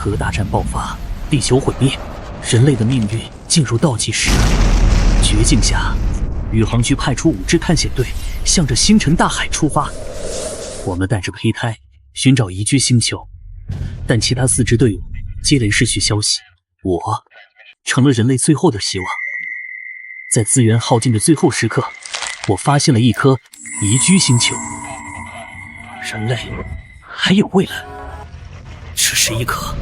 核大战爆发，地球毁灭，人类的命运进入倒计时。绝境下，宇航局派出5支探险队，向着星辰大海出发。我们带着胚胎寻找宜居星球，但其他4支队伍接连失去消息，我成了人类最后的希望。在资源耗尽的最后时刻，我发现了一颗宜居星球。人类还有未来，这是一颗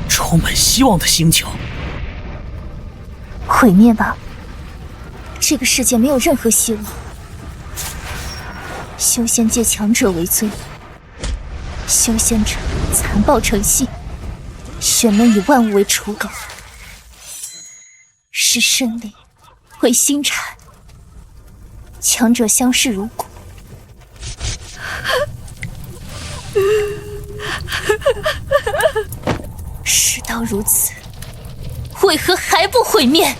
充满希望的星球。毁灭吧，这个世界没有任何希望。修仙界强者为尊，修仙者残暴成性，玄门以万物为刍狗，视生灵为心禅，强者相视如骨。事到如此，为何还不毁灭？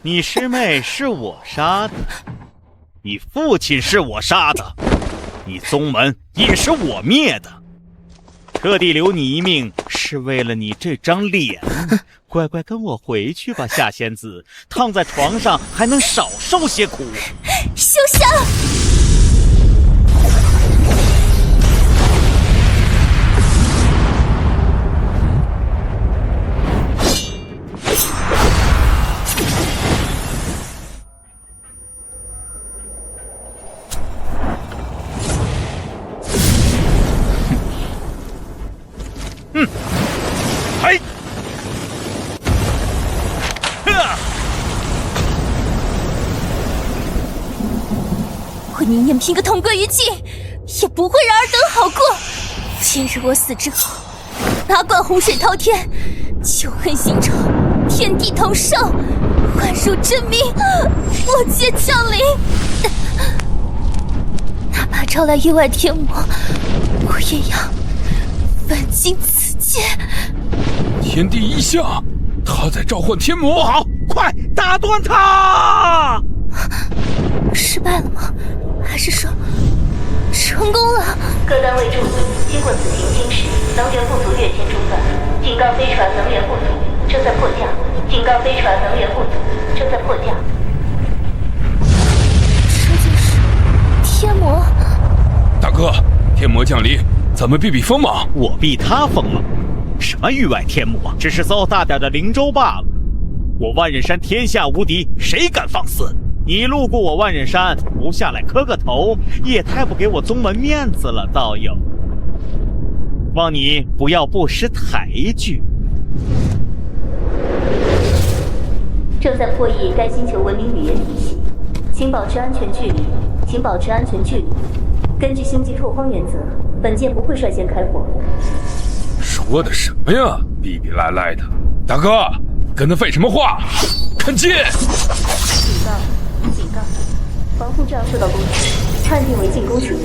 你师妹是我杀的，你父亲是我杀的，你宗门也是我灭的，特地留你一命是为了你这张脸。乖乖跟我回去吧，夏仙子，躺在床上还能少受些苦。休想！嘿，我宁愿拼个同归于尽，也不会让尔等好过。今日我死之后，哪管洪水滔天，旧恨新仇，天地同寿，幻术真名，我皆降临。哪怕招来域外天魔，我也要粉尽此界。天地异象，他在召唤天魔。不好，快打断他！失败了吗？还是说成功了？各单位注意，经过此行经时，能源不足跃迁中断，警告飞船能源不足，正在迫降。警告飞船能源不足，正在迫降。这就是天魔。大哥，天魔降临，咱们避避锋芒。我避他锋芒？什么域外天魔，只是艘大点的灵舟罢了。我万仞山天下无敌，谁敢放肆？你路过我万仞山，不下来磕个头，也太不给我宗门面子了，道友。望你不要不识抬举。正在破译该星球文明语言体系，请保持安全距离，请保持安全距离。根据星际拓荒原则，本舰不会率先开火。说的什么呀，逼逼赖赖的！大哥，跟他废什么话？看剑！警告！警告！防护罩受到攻击，判定为进攻行为，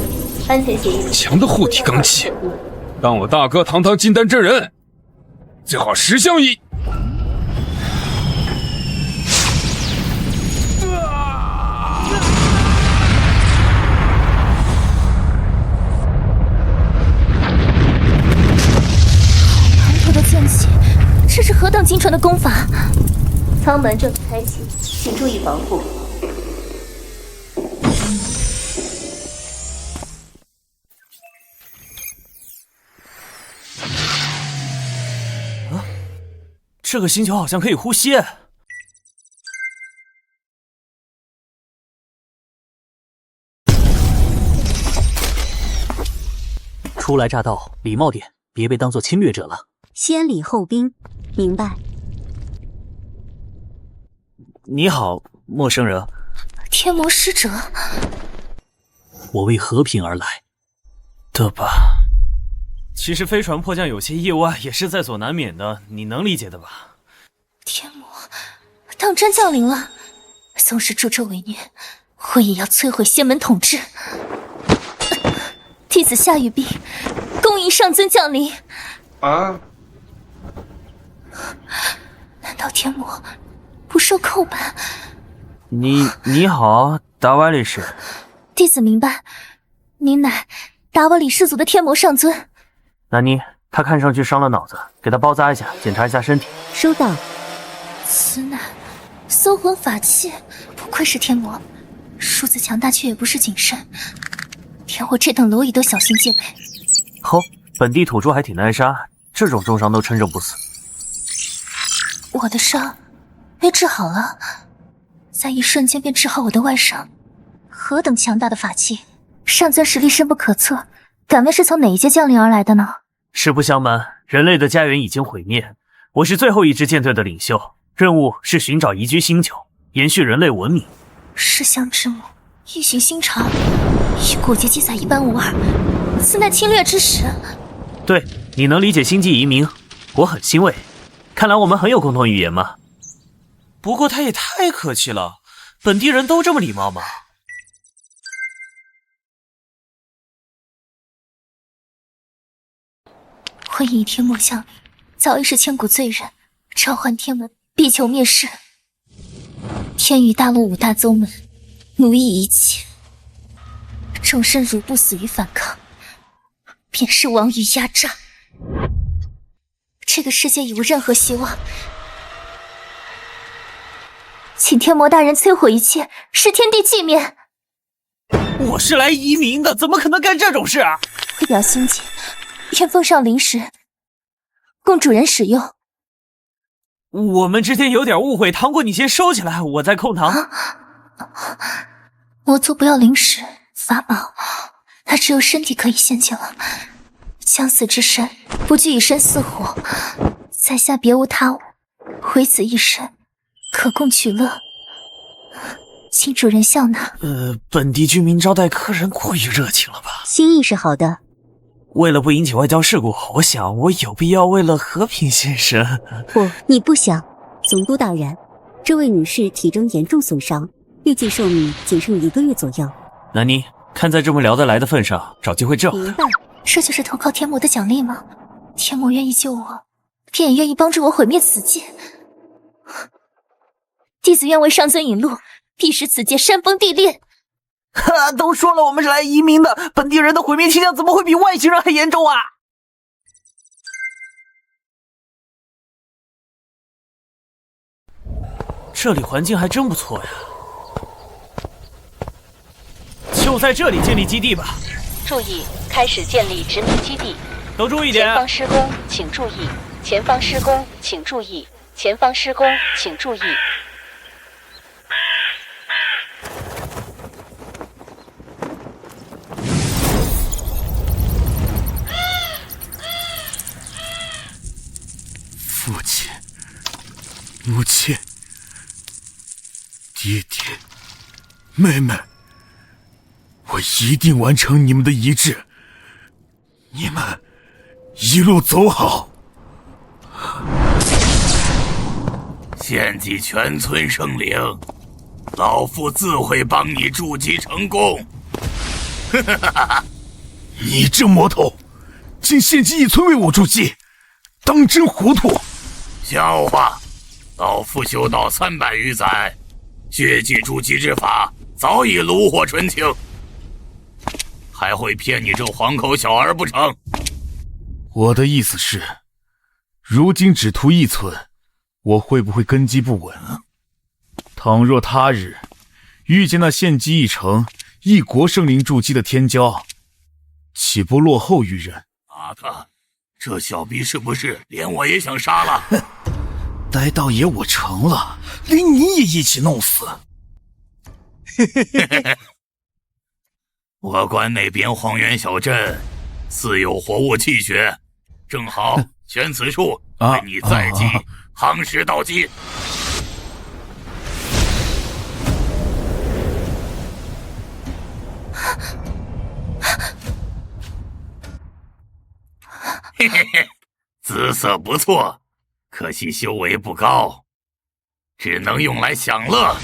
安全协议。强的护体罡气，当我大哥堂堂金丹真人，最好10相依。这是何等精纯的功法！舱门正开启，请注意防护。这个星球好像可以呼吸。初来乍到，礼貌点，别被当作侵略者了。先礼后兵，明白。你好，陌生人。天魔使者，我为和平而来的吧？其实飞船迫降有些意外，也是在所难免的，你能理解的吧？天魔，当真降临了，纵使助纣为虐，我也要摧毁仙门统治。弟子夏雨碧，恭迎上尊降临。啊！难道天魔不受扣办？你好，达瓦里氏。弟子明白，您乃达瓦里氏族的天魔上尊。南妮，他看上去伤了脑子，给他包扎一下，检查一下身体。收到。此乃搜魂法器，不愧是天魔，数字强大却也不失谨慎，连我这等蝼蚁都小心戒备。吼，本地土著还挺耐杀，这种重伤都撑着不死。我的伤被治好了，在一瞬间便治好我的外伤，何等强大的法器！上尊实力深不可测，敢问是从哪一界降临而来的呢？实不相瞒，人类的家园已经毁灭，我是最后一支舰队的领袖，任务是寻找宜居星球，延续人类文明。尸香之母，异形新潮，与古籍记载一般无二，此乃侵略之时。对，你能理解星际移民，我很欣慰。看来我们很有共同语言嘛。不过他也太客气了，本地人都这么礼貌吗？婚姻天魔降临，早已是千古罪人，召唤天门，必求灭世。天宇大陆五大宗门，奴役一切，众生如不死于反抗，便是亡于压榨。这个世界已无任何希望，请天魔大人摧毁一切，使天地寂灭。我是来移民的，怎么可能干这种事啊？会表心迹，愿奉上灵石，供主人使用。我们之间有点误会，糖果你先收起来，我在控糖。魔族不要灵石法宝，那只有身体可以献祭了。将死之身不惧以身似火，在下别无他物，唯此一身，可供取乐，请主人笑纳。本地居民招待客人过于热情了吧？心意是好的。为了不引起外交事故，我想我有必要为了和平献身。不，你不想。总督大人，这位女士体征严重损伤，预计寿命仅剩1个月左右。南妮，看在这么聊得来的份上，找机会治好。明白。这就是投靠天魔的奖励吗？天魔愿意救我，便也愿意帮助我毁灭此界。弟子愿为上尊引路，必使此界山崩地裂。哈，都说了我们是来移民的，本地人的毁灭倾向怎么会比外星人还严重啊？这里环境还真不错呀，就在这里建立基地吧。注意，开始建立殖民基地。都注意点。前方施工，请注意。前方施工，请注意。前方施工，请注意。父亲，母亲，爹爹，妹妹，我一定完成你们的遗志。你们一路走好。献祭全村生灵，老夫自会帮你筑基成功。你这魔头，竟献祭一村为我筑基，当真糊涂！笑话，老夫修道300余载，血祭筑基之法早已炉火纯青，还会骗你这黄口小儿不成？我的意思是，如今只图一村，我会不会根基不稳？倘若他日遇见那献祭一城、一国生灵筑基的天骄，岂不落后于人？阿特，这小逼是不是连我也想杀了？待道爷我成了，连你也一起弄死。我观那边荒原小镇似有活物气血，正好选此处为你再祭夯实道基。嘿嘿嘿，姿色不错，可惜修为不高，只能用来享乐。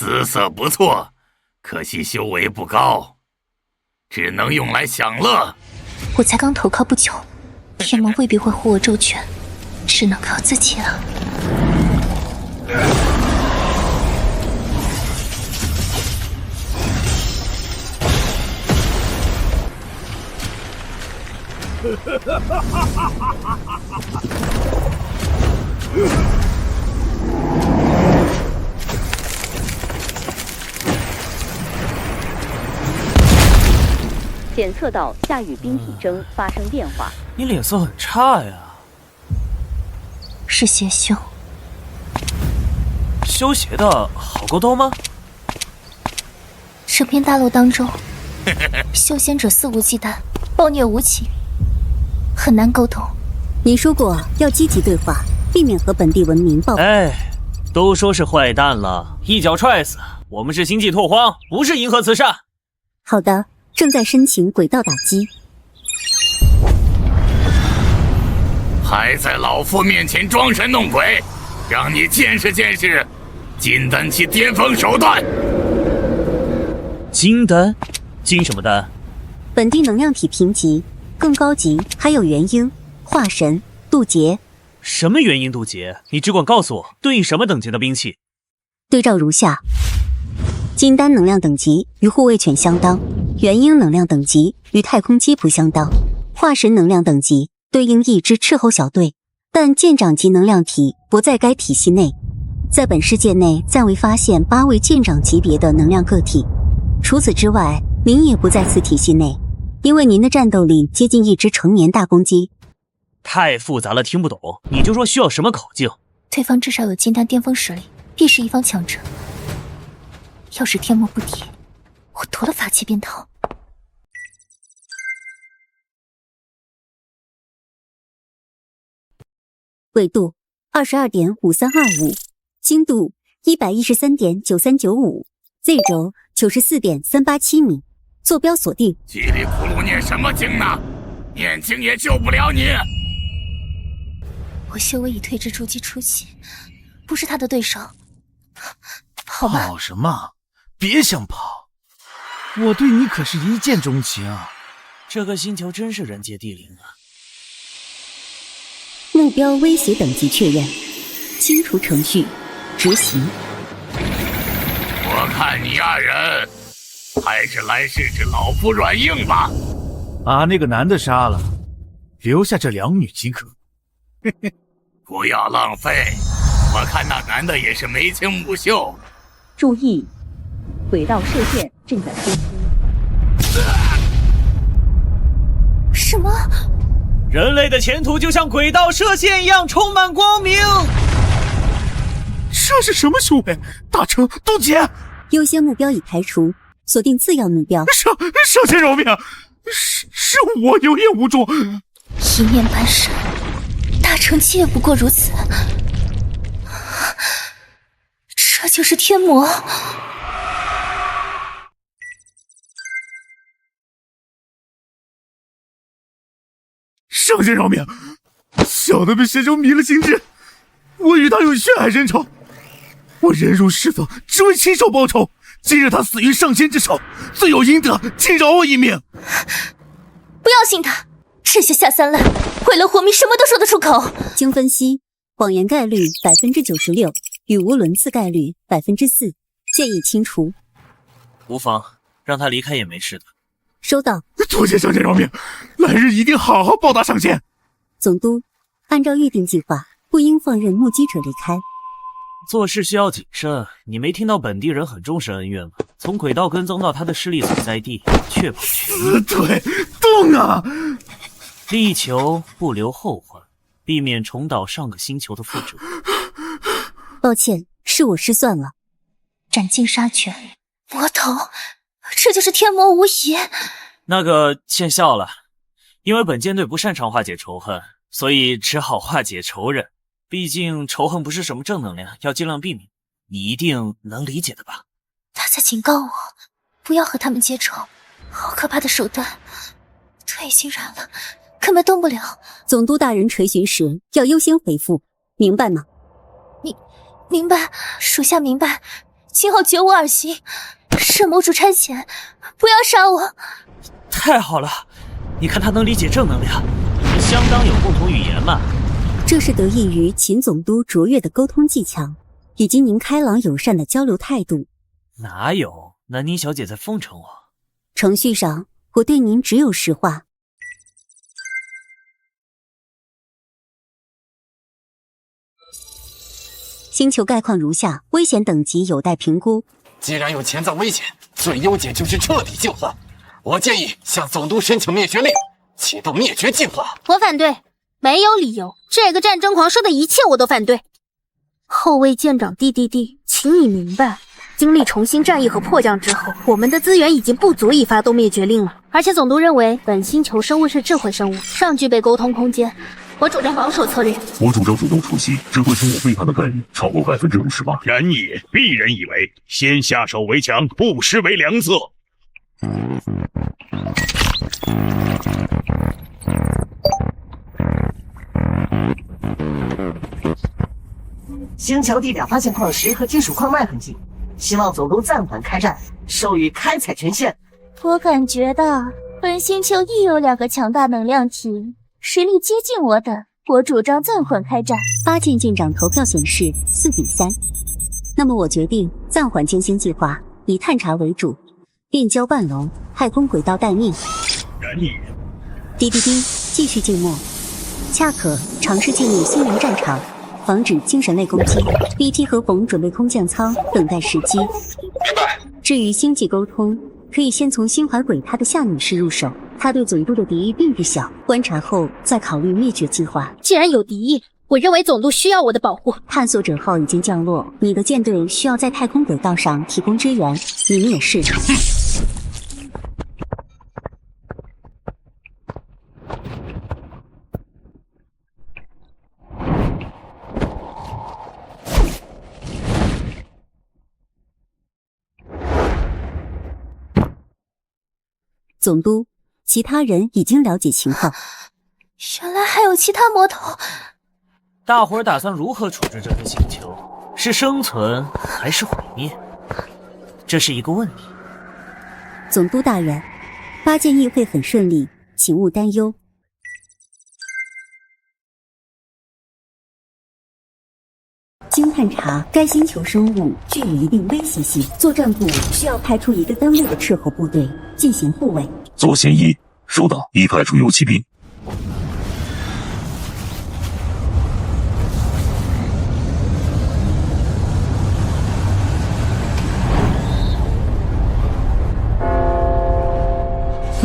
姿色不错，可惜修为不高，只能用来享乐。我才刚投靠不久，天魔未必会护我周全，只能靠自己了。检测到夏雨冰体征发生变化。你脸色很差呀。是邪修。修邪的好沟通吗？这片大陆当中，修仙者肆无忌惮，暴虐无情，很难沟通。你说过要积极对话，避免和本地文明爆发。哎，都说是坏蛋了，一脚踹死。我们是星际拓荒，不是银河慈善。好的，正在申请轨道打击。还在老夫面前装神弄鬼，让你见识见识金丹期巅峰手段。金丹？金什么丹？本地能量体评级，更高级还有元婴、化神、渡劫。什么元婴渡劫？你只管告诉我，对应什么等级的兵器？对照如下：金丹能量等级与护卫犬相当，元婴能量等级与太空接扑相当，化神能量等级对应一支斥候小队，但舰长级能量体不在该体系内。在本世界内暂未发现8位舰长级别的能量个体，除此之外，您也不在此体系内，因为您的战斗力接近一支成年大公鸡。太复杂了，听不懂。你就说需要什么口径？对方至少有金丹巅峰实力，必是一方强者。要是天魔不敌，我夺了法器便逃。纬度22.5325，经度113.9395， Z 轴94.387米，坐标锁定。叽里咕噜念什么经呢？念经也救不了你。我修为已退至筑基初期，不是他的对手。跑吧。跑什么？别想跑！我对你可是一见钟情啊！这个星球真是人杰地灵啊！目标威胁等级确认，清除程序，执行。我看你二人还是来试试老夫软硬吧。把那个男的杀了，留下这两女即可。不要浪费，我看那男的也是眉清目秀。注意，轨道射线正在推出。什么？人类的前途就像轨道射线一样充满光明。这是什么修为？大成渡劫！优先目标已排除，锁定次要目标。圣先饶命！是我有眼无珠。一念半神，大成期也不过如此。这就是天魔。圣先饶命！小的被邪修迷了心智，我与他有血海深仇，我忍辱视色，只为亲手报仇。今日他死于上仙之手，罪有应得，请饶我一命。不要信他，这些下三滥，毁了活命，什么都说得出口。经分析，谎言概率96%，语无伦次概率4%，建议清除。无妨，让他离开也没事的。收到。多谢上仙饶命，来日一定好好报答上仙。总督，按照预定计划，不应放任目击者离开。做事需要谨慎，你没听到本地人很重视恩怨吗？从轨道跟踪到他的势力所在地，确保全死腿动啊！力求不留后患，避免重蹈上个星球的覆辙。抱歉，是我失算了。斩尽杀绝，魔头，这就是天魔无疑。那个见笑了，因为本舰队不擅长化解仇恨，所以只好化解仇人。毕竟仇恨不是什么正能量，要尽量避免。你一定能理解的吧？他在警告我，不要和他们结仇。好可怕的手段！腿已经软了，根本动不了。总督大人垂询时要优先回复，明白吗？明白，属下明白。今后绝无二心。圣魔主差遣，不要杀我！太好了，你看他能理解正能量，你们相当有共同语言嘛。这是得益于秦总督卓越的沟通技巧，以及您开朗友善的交流态度。哪有？南宁小姐在奉承我。程序上，我对您只有实话。星球概况如下，危险等级有待评估。既然有潜在危险，最优解就是彻底净化。我建议向总督申请灭绝令，启动灭绝计划。我反对，没有理由。这个战争狂说的一切我都反对。后卫舰长DDD，请你明白，经历重新战役和迫降之后，我们的资源已经不足以发动灭绝令了。而且总督认为本星球生物是智慧生物，尚具备沟通空间。我主张保守策略。我主张主动出击，只会从我背叛的概率超过58%。然也，鄙人以为先下手为强，不失为良策。星球地表发现矿石和金属矿脉痕迹，希望总督暂缓开战，授予开采权限。我感觉到本星球亦有2个强大能量体，实力接近我等，我主张暂缓开战。八舰舰长投票显示4比3，那么我决定暂缓建星计划，以探查为主，变交半龙，太空轨道待命。然也。DDD继续静默，恰可尝试进入星云战场，防止精神类攻击。BT 和冯准备空降舱，等待时机。明白。至于星际沟通，可以先从心怀鬼胎的夏女士入手，她对总督的敌意并不小，观察后再考虑灭绝计划。既然有敌意，我认为总督需要我的保护。探索者号已经降落，你的舰队需要在太空轨道上提供支援，你们也是。总督，其他人已经了解情况。原来还有其他魔头。大伙儿打算如何处置这颗星球？是生存还是毁灭？这是一个问题。总督大人，八舰议会很顺利，请勿担忧。经探查，该星球生物具有一定威胁性，作战部需要派出1个单位的斥候部队进行护卫。左贤一，收到，已派出游骑兵。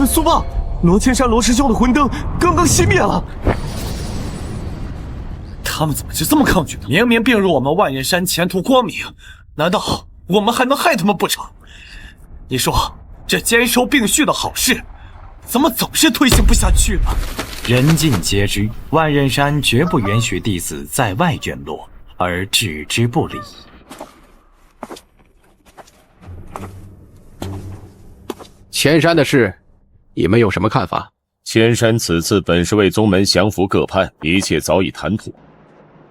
苏爸，罗千山罗师兄的魂灯刚刚熄灭了。他们怎么就这么抗拒呢？明明并入我们万仞山，前途光明，难道我们还能害他们不成？你说这兼收并蓄的好事，怎么总是推行不下去呢？人尽皆知，万仞山绝不允许弟子在外陨落，而置之不理。千山的事，你们有什么看法？千山此次本是为宗门降服各叛，一切早已谈妥。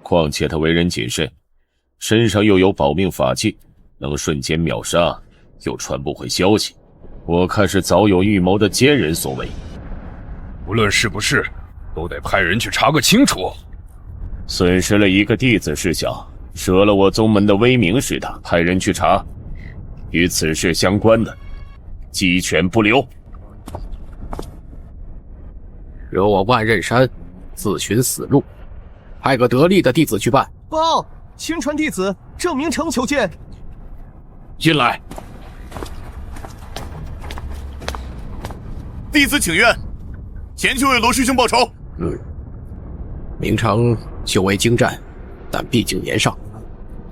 况且他为人谨慎，身上又有保命法器，能瞬间秒杀，又传不回消息，我看是早有预谋的奸人所为。无论是不是，都得派人去查个清楚。损失了1个弟子事小，折了我宗门的威名是大，派人去查，与此事相关的，鸡犬不留。惹我万仞山，自寻死路。派个得力的弟子去办。报，亲传弟子郑明成求见。进来。弟子请愿，前去为罗师兄报仇。明成久未经战，但毕竟年少，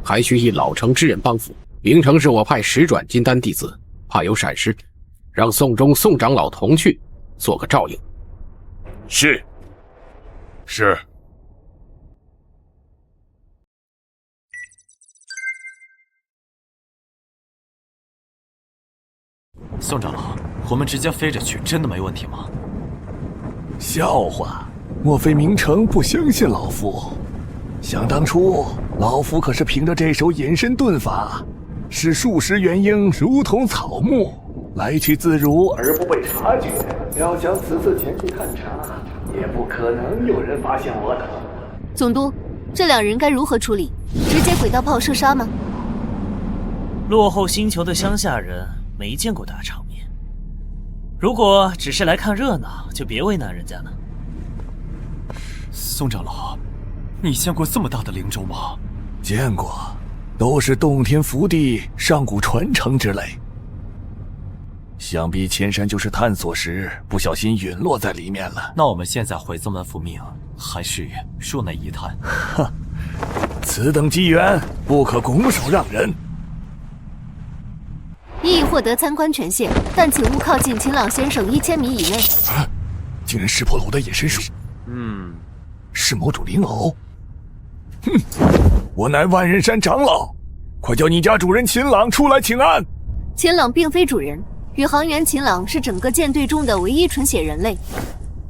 还需以老成之人帮扶。明成是我派10转金丹弟子，怕有闪失，让宋中宋长老同去，做个照应。是。是。宋长老，我们直接飞着去，真的没问题吗？笑话，莫非明成不相信老夫？想当初，老夫可是凭着这手隐身遁法，是数十元婴如同草木，来去自如而不被察觉。要想此次前去探查，也不可能有人发现我等。总督，这两人该如何处理？直接轨道炮射杀吗？落后星球的乡下人没见过大场面，如果只是来看热闹，就别为难人家了。宋长老，你见过这么大的灵舟吗？见过，都是洞天福地、上古传承之类。想必千山就是探索时不小心陨落在里面了。那我们现在回宗门复命，还是恕那一叹。哼，此等机缘不可拱手让人。你已获得参观权限，但请勿靠近秦朗先生1000米以内。啊！竟然识破了我的隐身术。是某种灵偶。哼！我乃万仞山长老，快叫你家主人秦朗出来请安。秦朗并非主人，宇航员秦朗是整个舰队中的唯一纯血人类。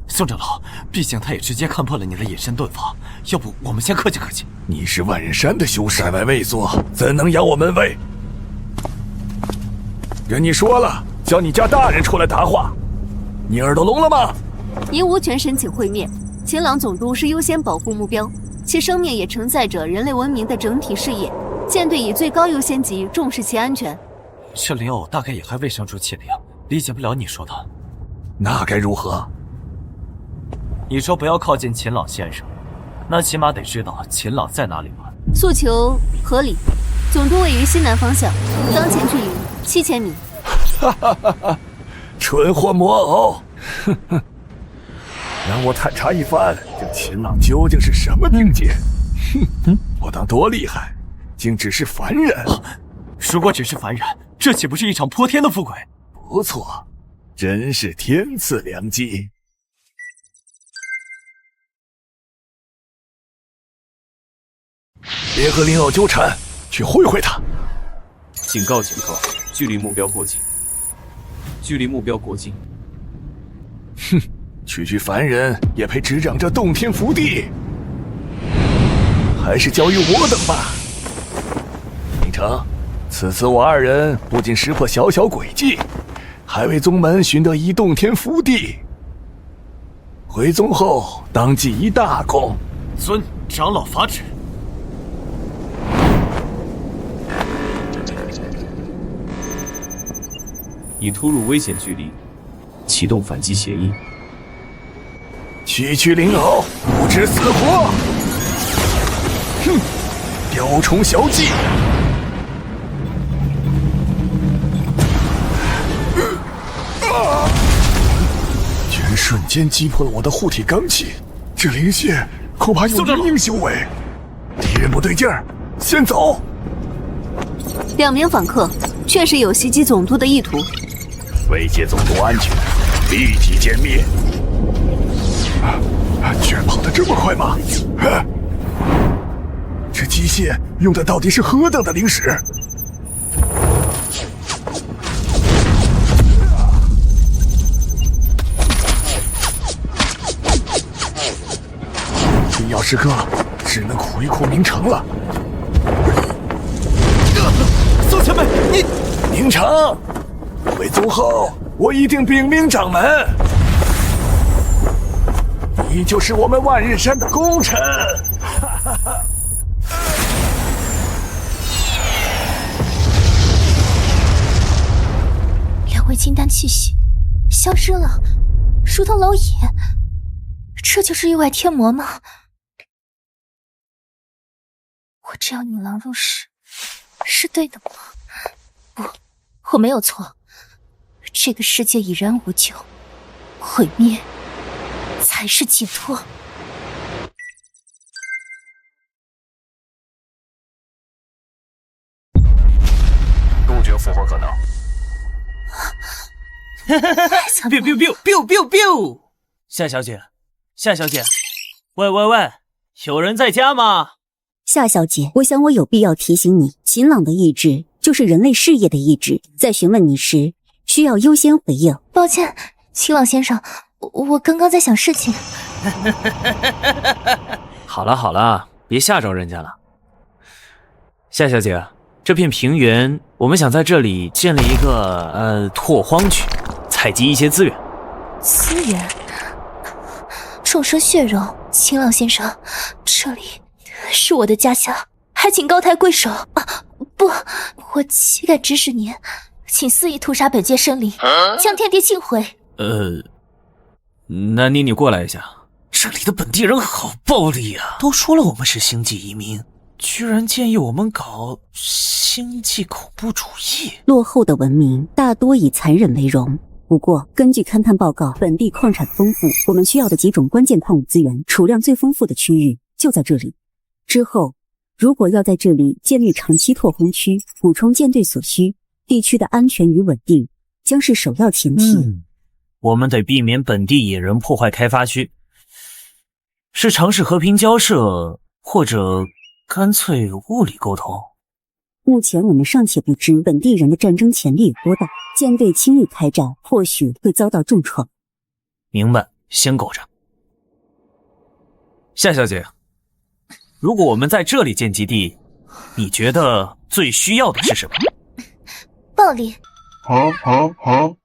宋长老，毕竟他也直接看破了你的隐身遁法，要不我们先客气客气。你是万仞山的修士，在外畏缩，怎能扬我门威？跟你说了，叫你家大人出来答话，你耳朵聋了吗？您无权申请会面。秦朗总督是优先保护目标，其生命也承载着人类文明的整体事业。舰队以最高优先级重视其安全。这灵偶大概也还未生出气灵，理解不了你说的。那该如何？你说不要靠近秦朗先生，那起码得知道秦朗在哪里吧？诉求合理。总督位于西南方向，当前距离7000米。哈哈哈哈！蠢货魔偶，哼哼！让我探查一番，这秦朗究竟是什么境界？哼，我当多厉害，竟只是凡人。如果只是凡人，这岂不是一场泼天的富贵？不错，真是天赐良机。别和灵偶纠缠，去会会他。警告！警告！距离目标过近，距离目标过近。哼，区区凡人也配执掌这洞天福地？还是交于我等吧。明成，此次我二人不仅识破小小诡计，还为宗门寻得一洞天福地。回宗后当记一大功。遵长老法旨。已突入危险距离，启动反击协议。区灵偶，不知死活！哼，雕虫小技！居然瞬间击破了我的护体罡气，这灵血恐怕有灵婴修为。敌人不对劲儿，先走。2名访客确实有袭击总督的意图。威胁总督安全，立即歼灭！居然跑得这么快吗？这机械用的到底是何等的灵使？必要时刻，只能苦一苦明成了。宋前辈，你明成！回宗后，我一定禀明掌门，你就是我们万仞山的功臣。2位金丹气息消失了，如同蝼蚁。这就是域外天魔吗？我这样引狼入室是对的吗？不，我没有错。这个世界已然无救，毁灭才是解脱。杜绝复活可能。biu biu biu biu biu biu！ 夏小姐，夏小姐，喂喂喂，有人在家吗？夏小姐，我想我有必要提醒你，秦朗的意志就是人类事业的意志，在询问你时需要优先回应。抱歉，秦朗先生，我刚刚在想事情。好了，别吓着人家了。夏小姐，这片平原我我们想在这里建立一个拓荒区，采集一些资源。资源？众生血肉，秦老先生，这里是我的家乡，还请高抬贵手啊！不，我岂敢指使您，请肆意屠杀本界生灵，将天地尽毁。那你过来一下。这里的本地人好暴力啊！都说了我们是星际移民，居然建议我们搞星际恐怖主义。落后的文明大多以残忍为荣。不过，根据勘探报告，本地矿产丰富，我们需要的几种关键矿物资源储量最丰富的区域就在这里。之后，如果要在这里建立长期拓荒区，补充舰队所需，地区的安全与稳定将是首要前提。我们得避免本地野人破坏开发区，是尝试和平交涉，或者干脆物理沟通。目前我们尚且不知本地人的战争潜力有多大，舰队轻易开战，或许会遭到重创。明白，先苟着。夏小姐，如果我们在这里建基地，你觉得最需要的是什么？暴力。好。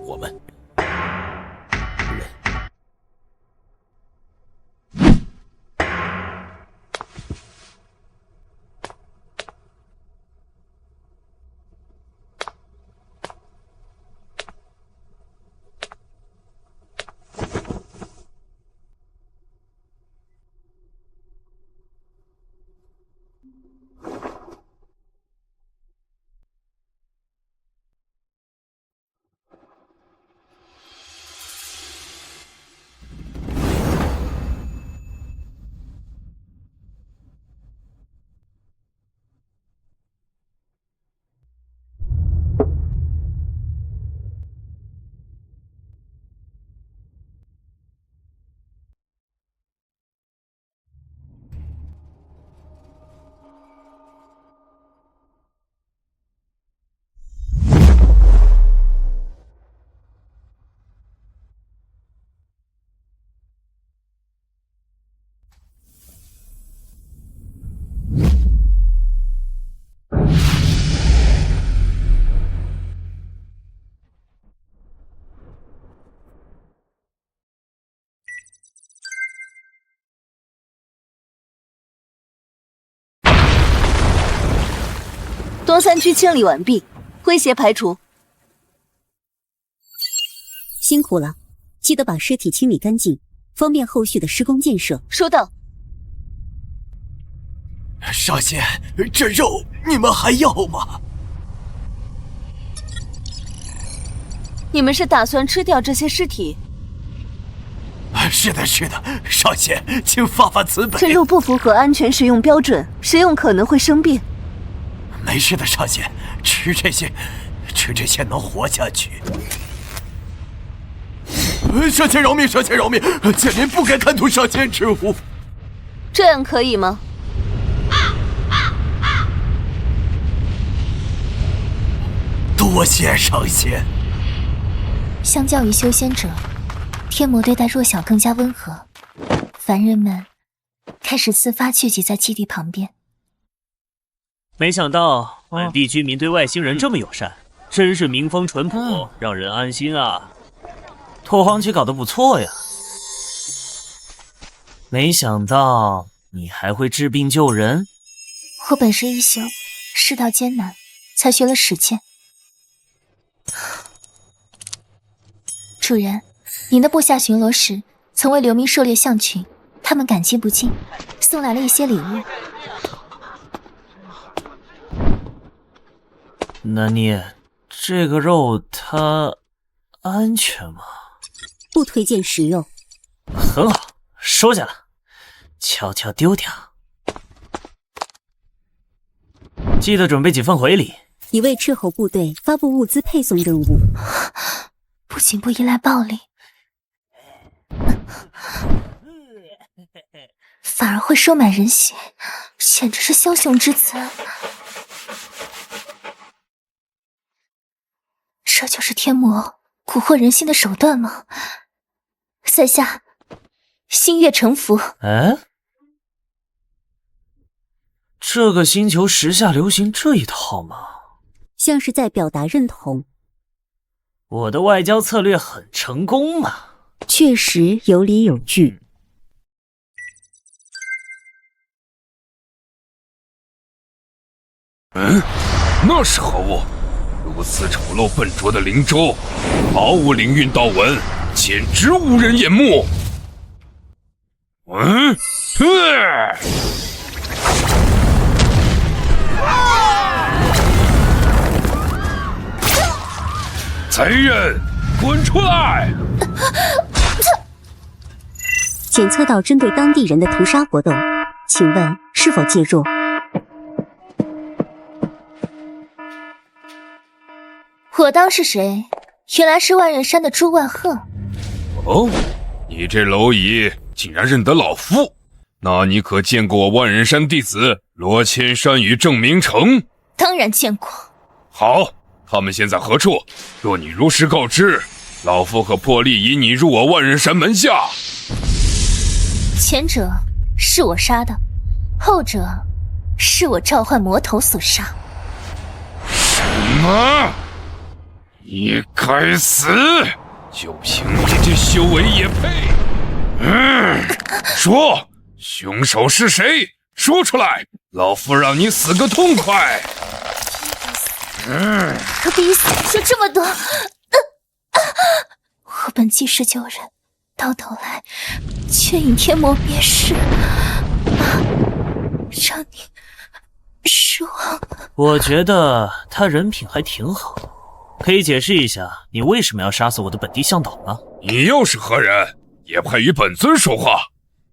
我们东三区清理完毕，威胁排除。辛苦了，记得把尸体清理干净，方便后续的施工建设。收到。少仙，这肉你们还要吗？你们是打算吃掉这些尸体？是的，少仙，请发发慈悲。这肉不符合安全食用标准，食用可能会生病。没事的，少仙，吃这些能活下去。少仙饶命，贱民不该贪图少仙之物。这样可以吗？多谢少仙。相较于修仙者，天魔对待弱小更加温和，凡人们开始自发聚集在基地旁边。没想到本地居民对外星人这么友善，真是民风淳朴，让人安心啊！拓荒区搞得不错呀，没想到你还会治病救人。我本是一修，世道艰难，才学了10剑。主人，您的部下巡逻时曾为流民狩猎象群，他们感激不尽，送来了一些礼物。那你这个肉它安全吗？不推荐食用。很好，收下了，悄悄丢掉。记得准备几份回礼。已为斥候部队发布物资配送任务。不仅不依赖暴力，反而会收买人心，简直是枭雄之词。这就是天魔蛊惑人心的手段吗？在下星月沉浮。哎，这个星球时下流行这一套吗？像是在表达认同。我的外交策略很成功嘛。确实有理有据。那是何物？如此丑陋笨拙的灵舟，毫无灵韵道纹，简直无人眼目。贼人，滚出来！检测到针对当地人的屠杀活动，请问是否介入？我当是谁？原来是万仞山的朱万鹤。哦，你这蝼蚁竟然认得老夫，那你可见过我万仞山弟子罗千山与郑明成？当然见过。好，他们现在何处？若你如实告知，老夫可破例引你入我万仞山门下。前者是我杀的，后者是我召唤魔头所杀。什么？你该死！就凭你这修为也配？说，凶手是谁？说出来，老夫让你死个痛快！可比死就这么多，我本济世救人，到头来却引天魔灭世，让你失望。我觉得他人品还挺好，可以解释一下你为什么要杀死我的本地向导吗？你又是何人？也配与本尊说话？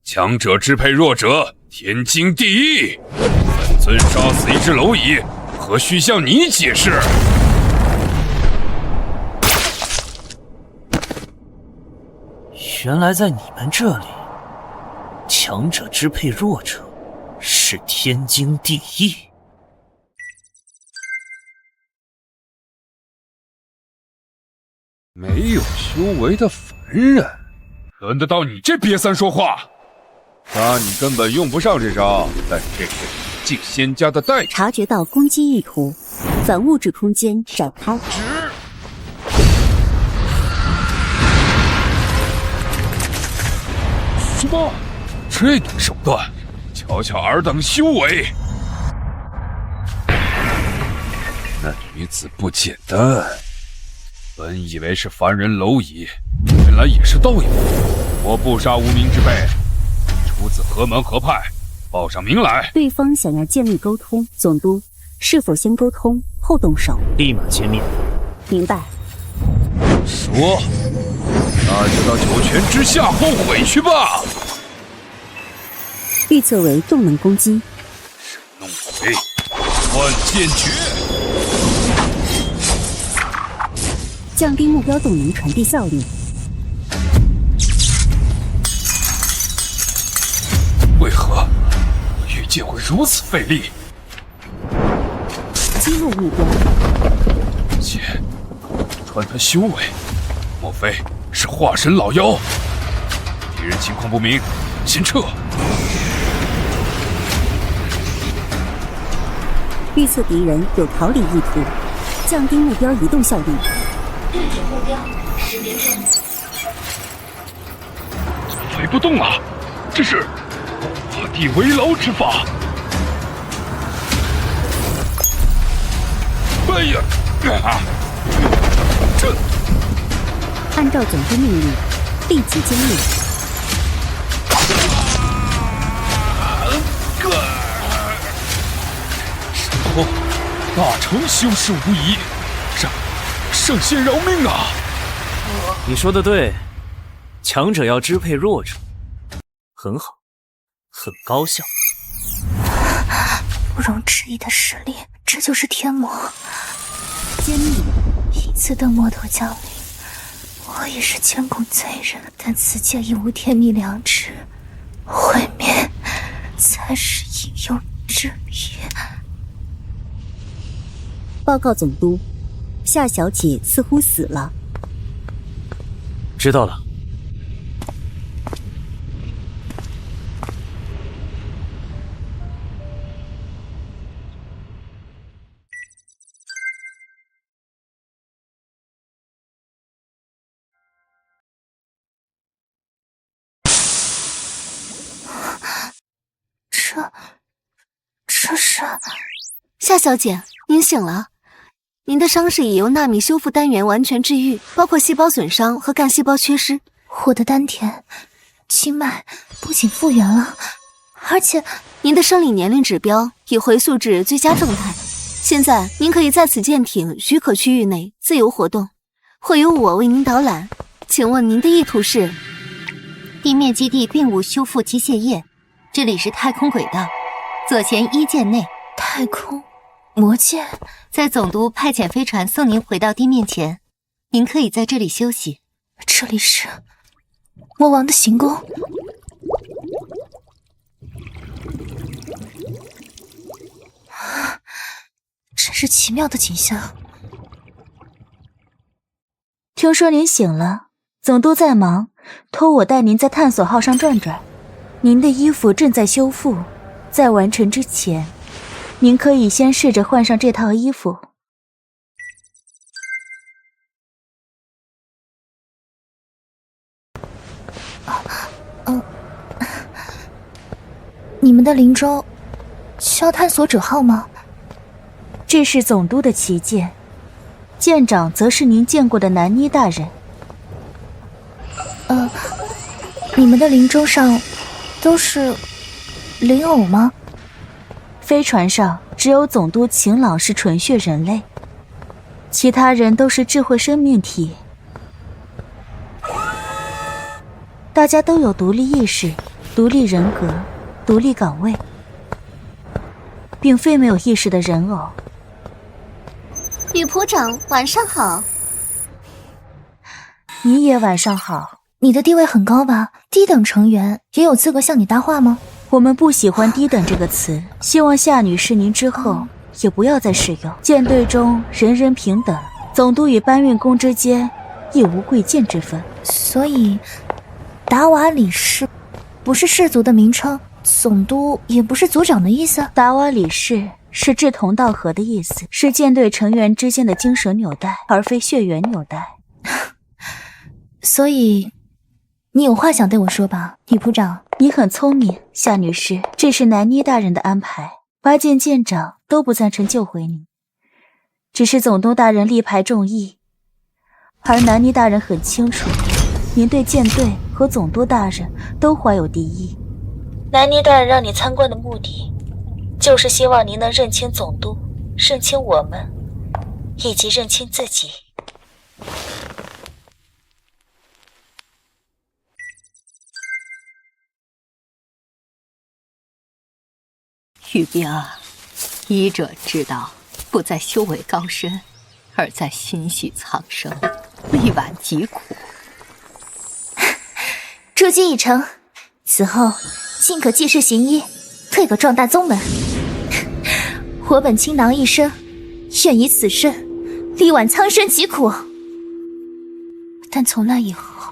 强者支配弱者，天经地义。本尊杀死一只蝼蚁，何须向你解释？原来在你们这里，强者支配弱者是天经地义。没有修为的凡人，轮得到你这瘪三说话？那你根本用不上这招，但这是敬仙家的代价。察觉到攻击意图，反物质空间展开。什么？这等手段？瞧瞧尔等修为！那女子不简单。本以为是凡人蝼蚁，原来也是道友。我不杀无名之辈，出自何门何派？报上名来。对方想要建立沟通，总督是否先沟通后动手？立马歼灭。明白。说，那就到九泉之下后悔去吧。预测为动能攻击。神弄鬼，万剑诀。降低目标动能传递效率。为何御剑会如此费力？击落目标。剑穿他修为，莫非是化神老妖？敌人情况不明，先撤。预测敌人有逃离意图，降低目标移动效率。对准目标，识别中。飞不动了，这是画地为牢之法。哎呀！这按照总督命令，立即歼灭。神通，大成修士无疑。圣仙饶命啊！你说的对，强者要支配弱者，很好，很高效。不容置疑的实力，这就是天魔。歼灭。一次的魔头降临，我已是千古罪人，但此界已无天命良知，毁灭才是应有之义。报告总督。夏小姐似乎死了。知道了。是？夏小姐，您醒了。您的伤势已由纳米修复单元完全治愈，包括细胞损伤和干细胞缺失。我的丹田、经脉不仅复原了，而且您的生理年龄指标已回溯至最佳状态。现在您可以在此舰艇许可区域内自由活动，会由我为您导览。请问您的意图是？地面基地并无修复机械业，这里是太空轨道，左前1舰内。太空魔剑，在总督派遣飞船送您回到地面前，您可以在这里休息。这里是魔王的行宫。真是奇妙的景象。听说您醒了，总督在忙，托我带您在探索号上转转。您的衣服正在修复，在完成之前，您可以先试着换上这套衣服。你们的灵舟需要探索者号吗？这是总督的旗舰，舰长则是您见过的南妮大人。你们的灵舟上都是灵偶吗？飞船上只有总督秦老是纯血人类，其他人都是智慧生命体。大家都有独立意识、独立人格、独立岗位，并非没有意识的人偶。女仆长，晚上好。你也晚上好。你的地位很高吧？低等成员也有资格向你搭话吗？我们不喜欢低等这个词，希望夏女士您之后也不要再使用。舰队中人人平等，总督与搬运工之间亦无贵贱之分。所以达瓦里士不是氏族的名称，总督也不是族长的意思。达瓦里士是志同道合的意思，是舰队成员之间的精神纽带，而非血缘纽带。所以你有话想对我说吧，女仆长？你很聪明，夏女士，这是南妮大人的安排。8舰舰长都不赞成救回你，只是总督大人力排众议，而南妮大人很清楚，您对舰队和总督大人都怀有敌意。南妮大人让你参观的目的，就是希望您能认清总督，认清我们，以及认清自己。玉冰啊，医者之道，不在修为高深，而在心系苍生，力挽疾苦。诸计已成，此后尽可济世行医，退个壮大宗门。我本倾囊一生，愿以此身力挽苍生疾苦。但从那以后，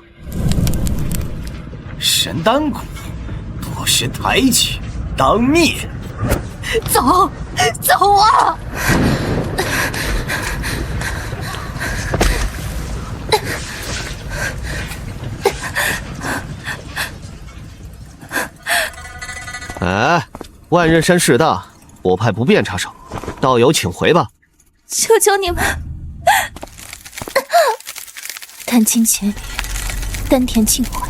神丹谷不识抬举，当灭！走，走啊！哎，万仞山势大，我派不便插手，道友请回吧。求求你们！丹经千里，丹田尽毁。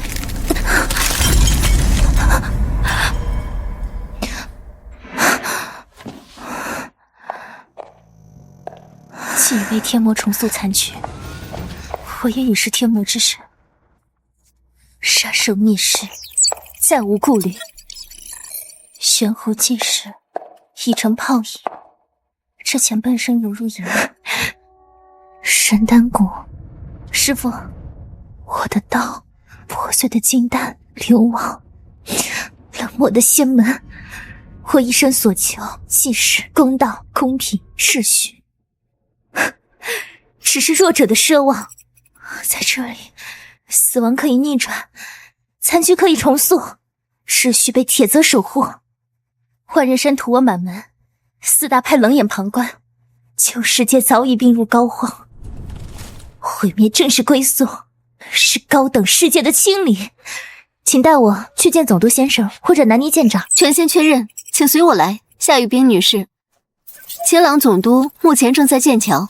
既已被天魔重塑残躯，我也已是天魔之神，杀生灭世，再无顾虑。玄壶济世，已成泡影。之前半生犹如银儿。神丹谷，师父，我的刀，破碎的金丹，流亡，冷漠的仙门。我一生所求，既是公道、公平、秩序。只是弱者的奢望，在这里，死亡可以逆转，残躯可以重塑，秩序被铁则守护。万仞山屠我满门，4大派冷眼旁观，旧世界早已病入膏肓。毁灭正是归宿，是高等世界的清理。请带我去见总督先生或者南妮舰长。权限确认，请随我来。夏雨冰女士，接壤总督目前正在剑桥。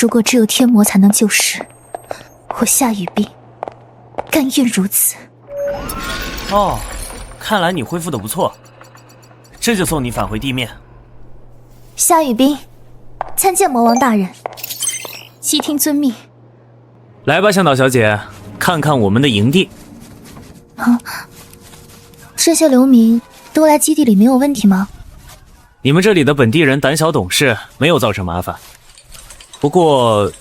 如果只有天魔才能救世，我夏雨冰甘愿如此。哦，看来你恢复的不错，这就送你返回地面。夏雨冰，参见魔王大人，悉听遵命。来吧，向导小姐，看看我们的营地。啊，这些流民都来基地里没有问题吗？你们这里的本地人胆小懂事，没有造成麻烦。不过，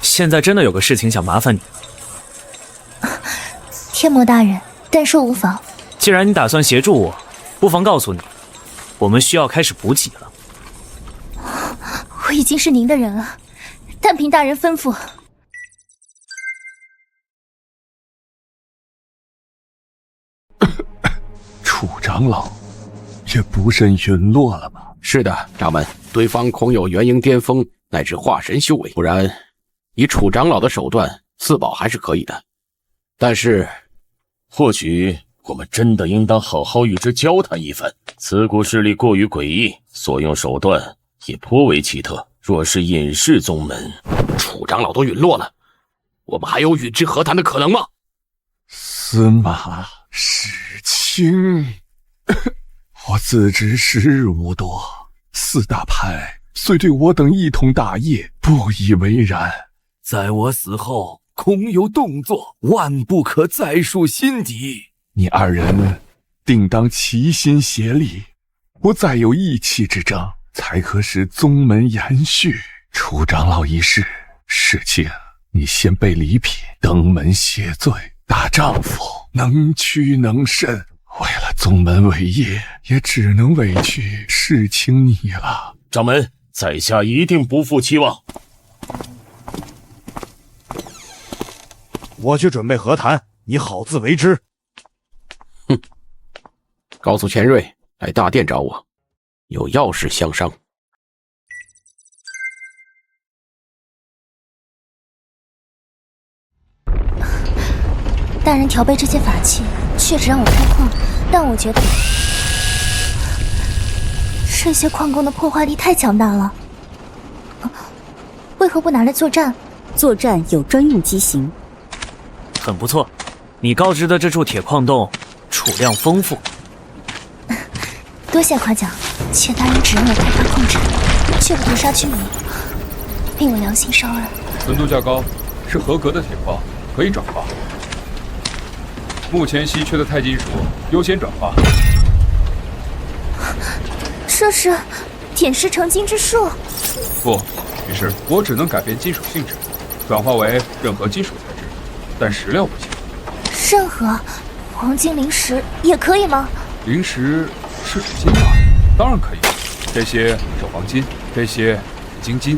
现在真的有个事情想麻烦你。天魔大人，但说无妨。既然你打算协助我，不妨告诉你，我们需要开始补给了。我已经是您的人了，但凭大人吩咐。楚长老也不甚陨落了吧？是的，掌门，对方恐有元婴巅峰乃至化神修为，不然以楚长老的手段自保还是可以的。但是，或许我们真的应当好好与之交谈一番。此股势力过于诡异，所用手段也颇为奇特。若是隐世宗门，楚长老都陨落了，我们还有与之和谈的可能吗？司马世卿，我自知时日无多，四大派虽对我等一统大业不以为然，在我死后空有动作，万不可再树心底。你二人定当齐心协力，我再有义气之争，才可使宗门延续。楚长老一事，世卿你先辈礼品，登门谢罪，大丈夫能屈能伸，为了宗门伟业，也只能委屈世卿你了。掌门，在下一定不负期望。我去准备和谈，你好自为之。哼，告诉钱瑞来大殿找我，有要事相商。大人调配这些法器，确实让我开矿，但我觉得这些矿工的破坏力太强大了。为何不拿来作战？作战有专用机型。很不错，你告知的这处铁矿洞储量丰富。多谢夸奖，且大人只让我开发矿产，却不屠杀居民，令我良心烧耳。纯度较高，是合格的铁矿，可以转化。目前稀缺的钛金属优先转化。这是点石成金之术？不，于是我只能改变金属性质，转化为任何金属材质，但石料不行。任何黄金、灵石也可以吗？灵石是属金吧？当然可以。这些是黄金，这些是金金。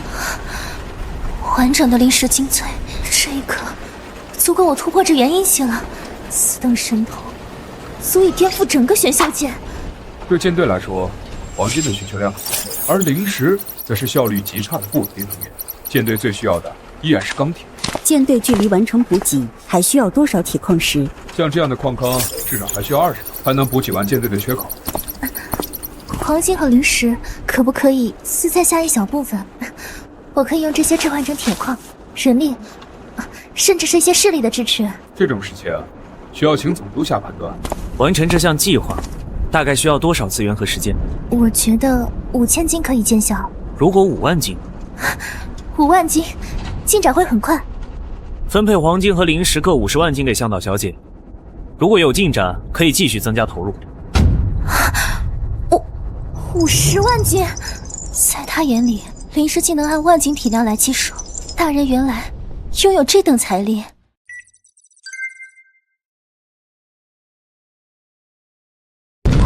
完整的灵石精粹，这一颗足够我突破这元婴期了。此等神通，足以颠覆整个玄秀界。对舰队来说，黄金的需求量，而灵石则是效率极差的不稳定能源。舰队最需要的依然是钢铁。舰队距离完成补给还需要多少铁矿石？像这样的矿坑至少还需要20个，才能补给完舰队的缺口。黄金和灵石可不可以私再下一小部分？我可以用这些置换成铁矿、人力，甚至是一些势力的支持。这种事情需要请总督下判断。完成这项计划，大概需要多少资源和时间？我觉得5000金可以见效。如果5万金，5万金，进展会很快。分配黄金和灵石各50万金给向导小姐。如果有进展，可以继续增加投入。50万金，在他眼里，灵石竟能按万斤体量来计数。大人原来拥有这等财力。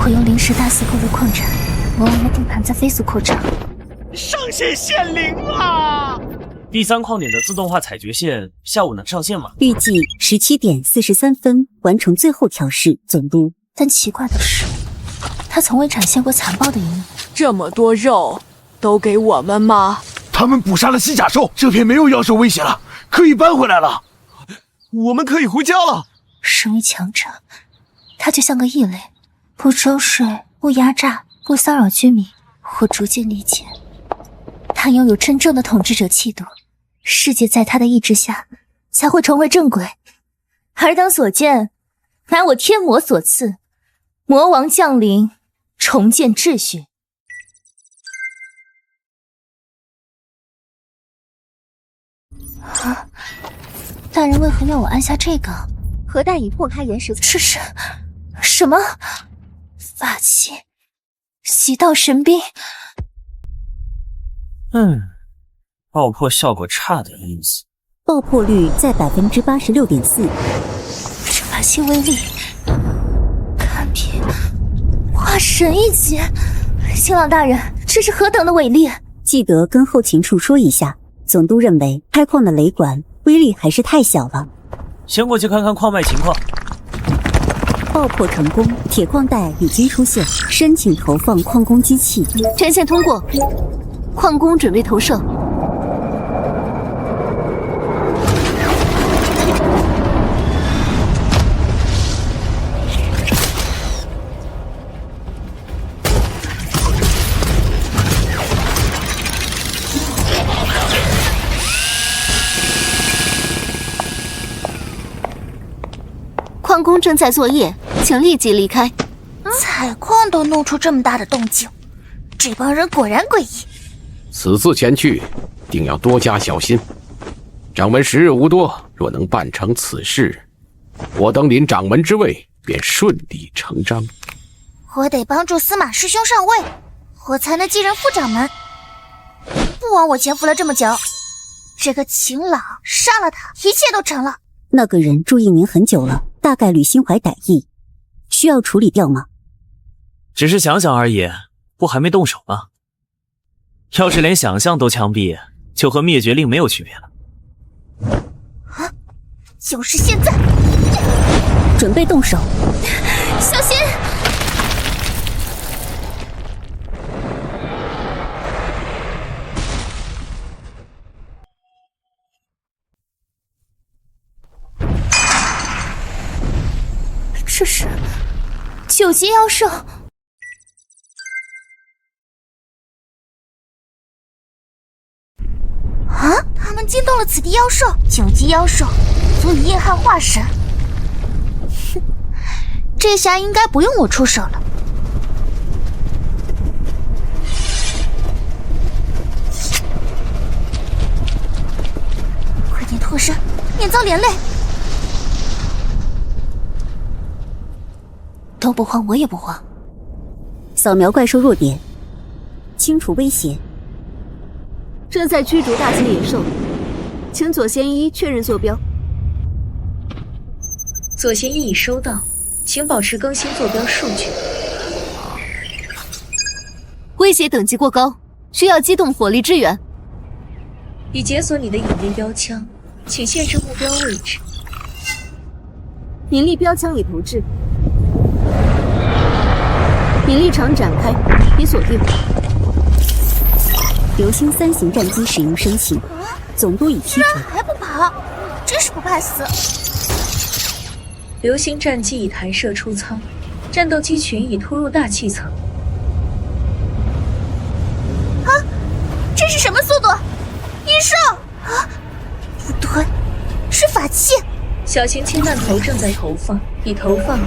我用灵石大肆购入矿产，魔王的地盘在飞速扩张。上线限灵啦！第3矿点的自动化采掘线下午能上线吗？预计17点43分完成最后调试，总督。但奇怪的是，他从未展现过残暴的一面。这么多肉，都给我们吗？他们捕杀了西甲兽，这片没有妖兽威胁了，可以搬回来了。我们可以回家了。身为强者，他就像个异类，不招税不压榨，不骚扰居民，我逐渐理解，他拥有真正的统治者气度，世界在他的意志下才会重回正轨。尔等所见，乃我天魔所赐，魔王降临，重建秩序。啊！大人为何要我按下这个？何大已破开岩石。这是什么法器？洗道神兵。爆破效果差的意思。爆破率在86.4%。这法器威力堪比化神一级。新老大人，这是何等的伟力！记得跟后勤处说一下，总督认为开矿的雷管威力还是太小了。先过去看看矿脉情况。爆破成功，铁矿带已经出现，申请投放矿工机器。权限通过，矿工准备投射。矿工正在作业，请立即离开。采矿都弄出这么大的动静，这帮人果然诡异。此次前去，定要多加小心。掌门时日无多，若能办成此事，我等领掌门之位便顺理成章。我得帮助司马师兄上位，我才能继任副掌门。不枉我潜伏了这么久，这个秦老杀了他，一切都成了。那个人注意您很久了，大概率心怀歹意，需要处理掉吗？只是想想而已，不还没动手吗？要是连想象都枪毙，就和灭绝令没有区别了。啊！就是现在！准备动手，小心！这是9级妖兽。啊！他们惊动了此地妖兽，9级妖兽足以硬汉化神。哼，这下应该不用我出手了。快点脱身，免遭连累。都不慌，我也不慌。扫描怪兽弱点，清除威胁。正在驱逐大型野兽，请左贤一确认坐标。左贤一已收到，请保持更新坐标数据。威胁等级过高，需要机动火力支援。已解锁你的引力标枪，请限制目标位置。引力标枪已投掷。引力场展开，已锁定。流星3型战机使用申请，总督已批准。还不跑，真是不怕死！流星战机已弹射出舱，战斗机群已突入大气层。啊！这是什么速度？异兽啊！不对，是法器。小型氢弹头正在投放，已投放，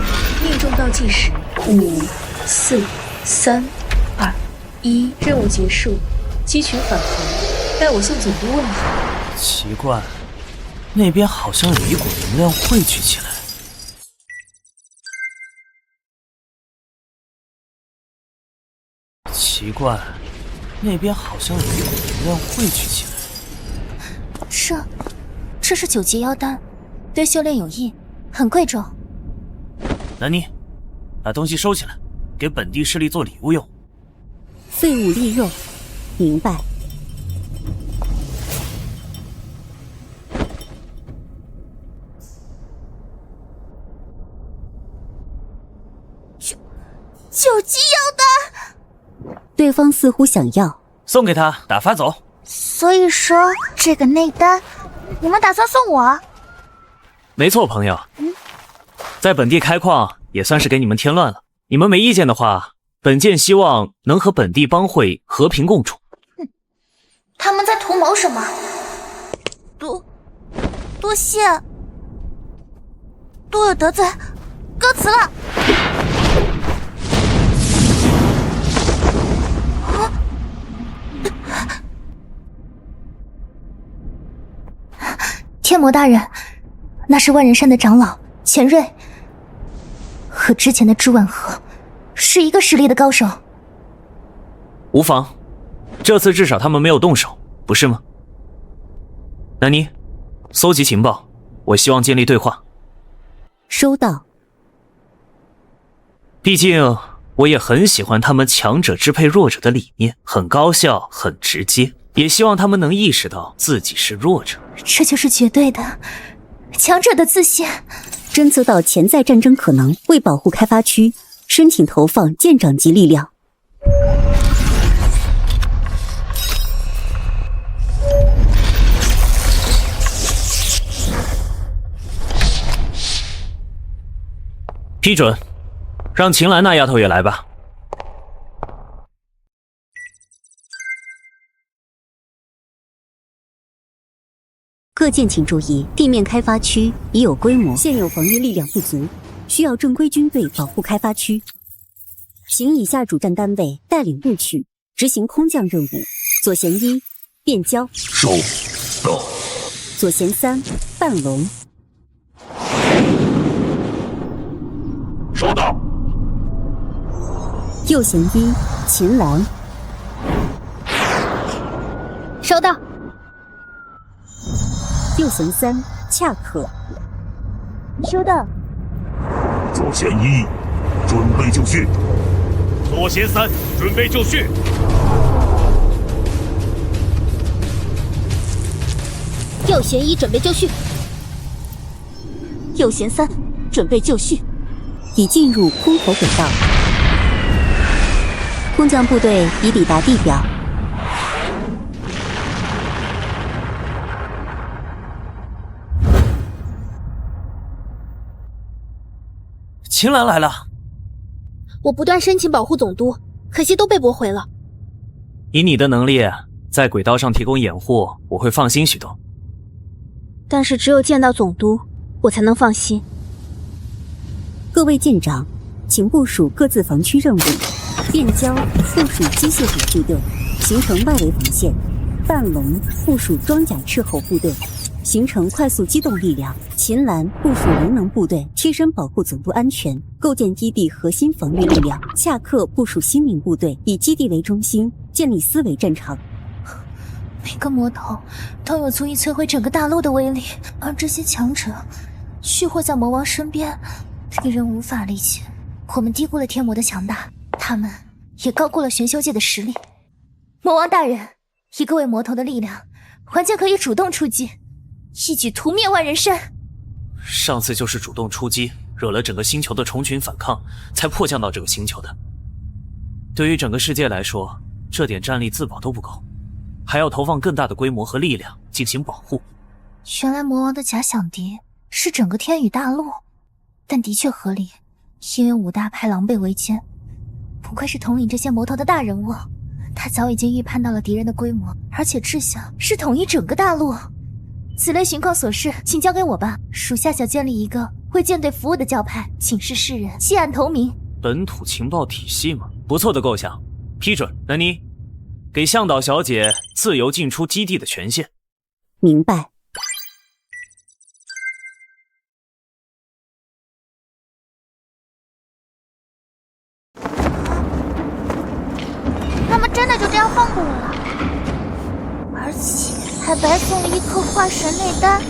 命中倒计时5、4、3、2、1，任务结束。机群返回，待我向总督问好。奇怪，那边好像有一股能量汇聚起来。奇怪，那边好像有一股能量汇聚起来。这是9级妖丹，对修炼有益，很贵重。南妮，把东西收起来，给本地势力做礼物用。废物利用。明白。9级妖丹，对方似乎想要送给他，打发走。所以说这个内丹，你们打算送我？没错，朋友。在本地开矿也算是给你们添乱了。你们没意见的话，本舰希望能和本地帮会和平共处。他们在图谋什么？多谢，多有得罪，告辞了。天魔大人，那是万人山的长老钱瑞，和之前的朱婉和是一个实力的高手。无妨，这次至少他们没有动手，不是吗？南妮，搜集情报，我希望建立对话。收到。毕竟我也很喜欢他们强者支配弱者的理念，很高效，很直接。也希望他们能意识到自己是弱者，这就是绝对的强者的自信。侦测到潜在战争可能，为保护开发区，申请投放舰长级力量。批准，让秦岚那丫头也来吧。各舰请注意，地面开发区已有规模，现有防御力量不足，需要正规军队保护开发区。请以下主战单位带领部曲执行空降任务：左贤1变焦，收到；左贤3半龙，收到；右贤1秦岚，收到。右贤3恰可，收到。左贤1准备就绪，左贤3准备就绪。右贤1准备就绪，右贤3准备就绪，已进入空投轨道。空降部队已抵达地表。秦岚来了。我不断申请保护总督，可惜都被驳回了。以你的能力，在轨道上提供掩护，我会放心许多。但是只有见到总督，我才能放心。各位舰长，请部署各自防区任务。变焦部署机械组部队，形成外围防线；半龙部署装甲斥候部队，形成快速机动力量；秦岚部署灵能部队，贴身保护总督安全，构建基地核心防御力量；恰克部署心灵部队，以基地为中心，建立思维战场。每个魔头都有足以摧毁整个大陆的威力，而这些强者蓄活在魔王身边，令人无法理解。我们低估了天魔的强大，他们也高估了玄修界的实力。魔王大人，以各位魔头的力量，完全可以主动出击，一举屠灭万人山。上次就是主动出击，惹了整个星球的虫群反抗，才迫降到这个星球的。对于整个世界来说，这点战力自保都不够，还要投放更大的规模和力量进行保护。原来魔王的假想敌是整个天宇大陆，但的确合理，因为五大派狼狈为奸，不愧是统领这些魔头的大人物，他早已经预判到了敌人的规模，而且志向是统一整个大陆。此类情况琐事，请交给我吧。属下想建立一个为舰队服务的教派，请示世人，弃暗投明。本土情报体系吗？不错的构想，批准。南妮，给向导小姐自由进出基地的权限。明白。他们真的就这样放过我了，而且还白送了一颗化神内丹。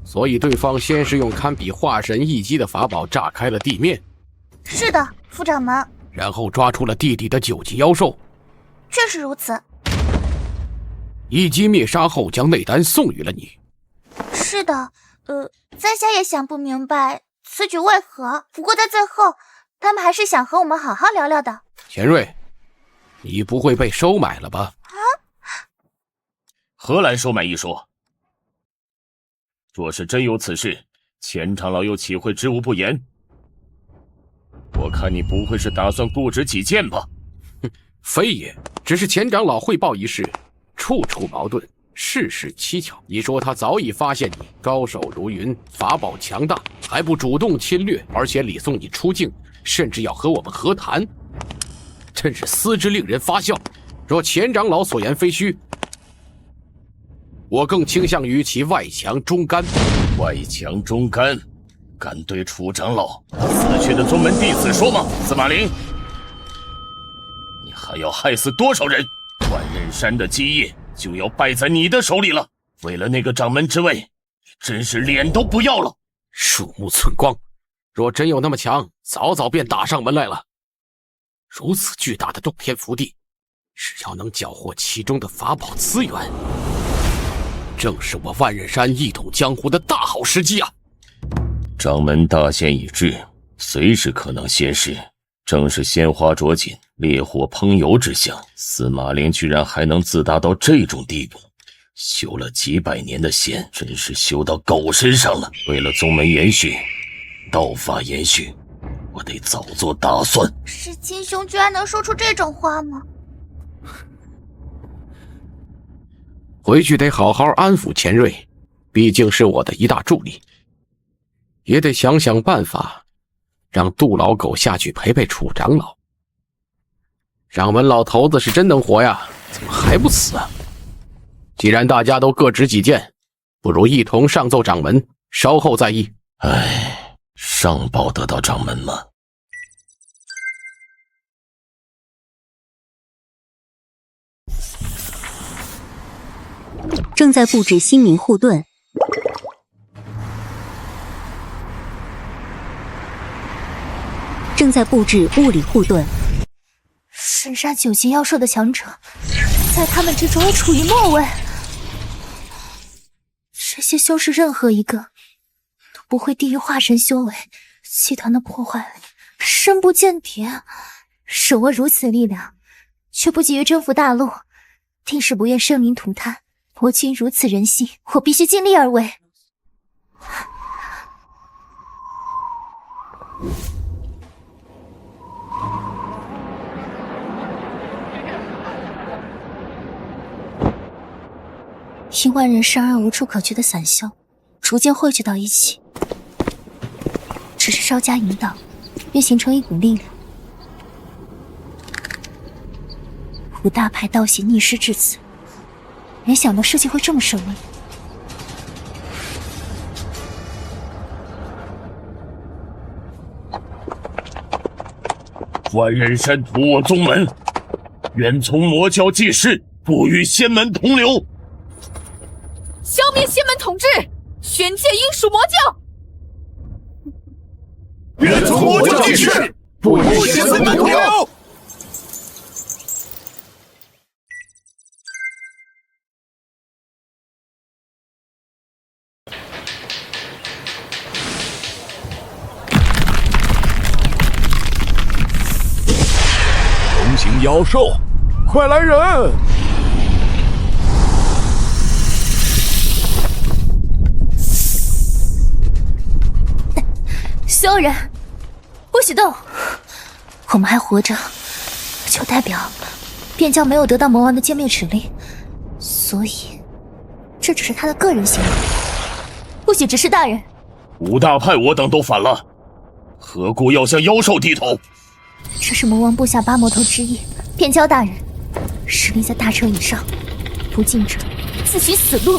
所以对方先是用堪比化神一击的法宝炸开了地面。是的，副掌门。然后抓出了地底的9级妖兽。确实如此。一击灭杀后，将内丹送予了你。是的，在下也想不明白此举为何。不过在最后，他们还是想和我们好好聊聊的。钱瑞，你不会被收买了吧？啊，何来收买一说？若是真有此事，钱长老又岂会知无不言？我看你不会是打算固执己见吧？非也，只是钱长老汇报一事，处处矛盾，事事蹊跷。你说他早已发现你高手如云，法宝强大，还不主动侵略，而且礼送你出境，甚至要和我们和谈，真是思之令人发笑。若钱长老所言非虚，我更倾向于其外强中干。外强中干，敢对楚长老死去的宗门弟子说吗？司马林，你还要害死多少人？万仞山的基业就要败在你的手里了。为了那个掌门之位，真是脸都不要了。鼠目寸光，若真有那么强，早早便打上门来了。如此巨大的洞天福地，只要能缴获其中的法宝资源，正是我万仞山一统江湖的大好时机啊！掌门大限已至，随时可能现世，正是鲜花着锦、烈火烹油之象。司马灵居然还能自大到这种地步，修了几百年的仙，真是修到狗身上了。为了宗门延续，道法延续，我得早做打算。是金兄居然能说出这种话吗？回去得好好安抚钱瑞，毕竟是我的一大助力。也得想想办法，让杜老狗下去陪陪楚长老。掌门老头子是真能活呀，怎么还不死啊？既然大家都各执己见，不如一同上奏掌门，稍后再议。唉，上报得到掌门吗？正在布置心灵护盾。正在布置物理护盾。神杀九级妖兽的强者，在他们之中处于末位。这些修士任何一个都不会低于化神修为，集团的破坏力深不见底。手握如此力量，却不急于征服大陆，定是不愿生灵涂炭。魔君如此人性，我必须尽力而为。因万仞山而无处可去的散修，逐渐汇聚到一起，只是稍加引导，便形成一股力量。五大派道邪逆师至此，没想到事情会这么顺利。万仞山屠我宗门，愿从魔教济世，不与仙门同流。消灭仙门统治，宣戒应属魔教。愿从魔教济世，不与仙门同流。龙形妖兽，快来人！所有人不许动！我们还活着，就代表便教没有得到魔王的歼灭指令，所以这只是他的个人行为，不许指示大人。五大派我等都反了，何故要向妖兽低头？这是魔王部下八魔头之一，便教大人实力在大车以上，不敬者自寻死路。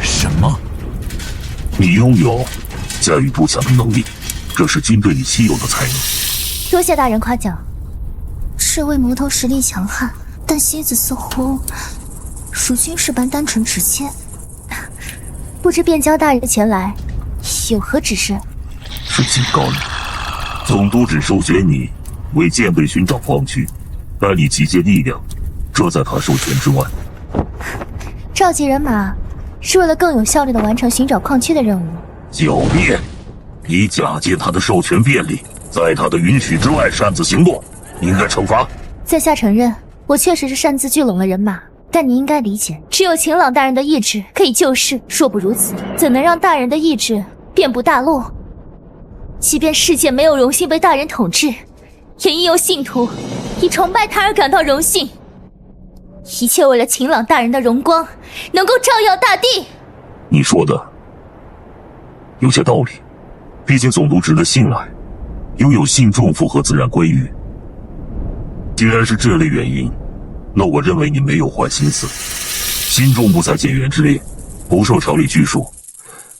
什么？你拥有驾驭步枪的能力，这是军队里稀有的才能。多谢大人夸奖。这位魔头实力强悍，但心思似乎如军士般单纯直接。不知便教大人前来有何指示？是警告你，总督只授权你为剑辈寻找矿区，但你集结力量，这在他授权之外。召集人马是为了更有效率地完成寻找矿区的任务。狡辩！你假借他的授权便利，在他的允许之外擅自行动，应该惩罚。在下承认，我确实是擅自聚拢了人马，但你应该理解，只有秦朗大人的意志可以救世，若不如此，怎能让大人的意志遍布大陆？即便世界没有荣幸被大人统治，也应有信徒以崇拜他而感到荣幸。一切为了秦朗大人的荣光能够照耀大地。你说的有些道理，毕竟总督值得信赖，拥有信众符合自然规律。既然是这类原因，那我认为你没有坏心思。信众不在建元之列，不受朝里拘束，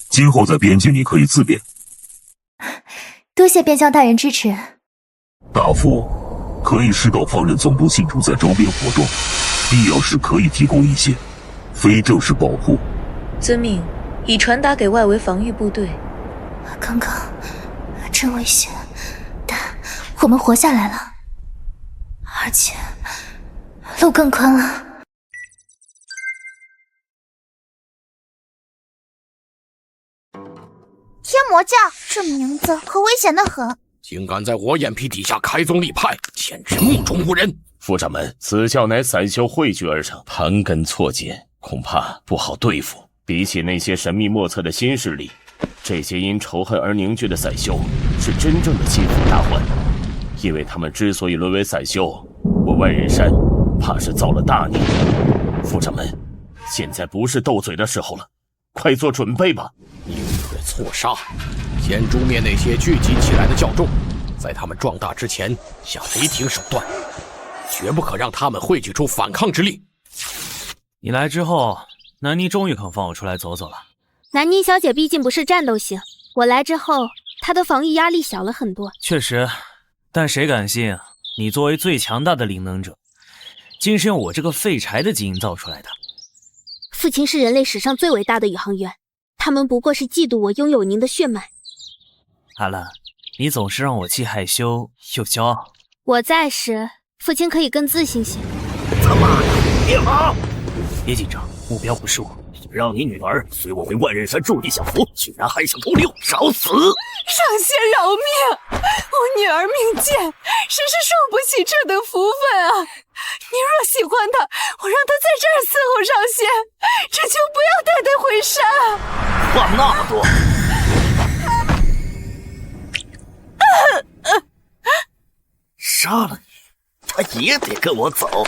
今后在边境你可以自便。多谢边将大人支持。大夫可以适当放任总督信徒在周边活动，必要时可以提供一些非正式保护。遵命，已传达给外围防御部队。刚刚真危险，但我们活下来了，而且路更宽了。天魔教，这名字可危险的很。竟敢在我眼皮底下开宗立派，简直目中无人！副掌门，此教乃散修汇聚而成，盘根错节，恐怕不好对付。比起那些神秘莫测的新势力，这些因仇恨而凝聚的散修是真正的心腹大患。因为他们之所以沦为散修，我万仞山怕是造了大孽。副掌门，现在不是斗嘴的时候了，快做准备吧。宁可错杀，先诛灭那些聚集起来的教众，在他们壮大之前下雷霆手段，绝不可让他们汇聚出反抗之力。你来之后，南妮终于肯放我出来走走了。南妮小姐毕竟不是战斗型，我来之后，她的防御压力小了很多。确实，但谁敢信啊？你作为最强大的灵能者，竟是用我这个废柴的基因造出来的。父亲是人类史上最伟大的宇航员，他们不过是嫉妒我拥有您的血脉。阿兰，你总是让我既害羞又骄傲。我在时，父亲可以更自信些。他妈的，别跑！别紧张，目标不是我。让你女儿随我回万仞山驻地享福，居然还想偷溜，找死！上仙饶命！我女儿命贱，真是受不起这等福分啊！你若喜欢她，我让她在这儿伺候上仙，只求不要带她回山。话那么多，杀了你，他也得跟我走。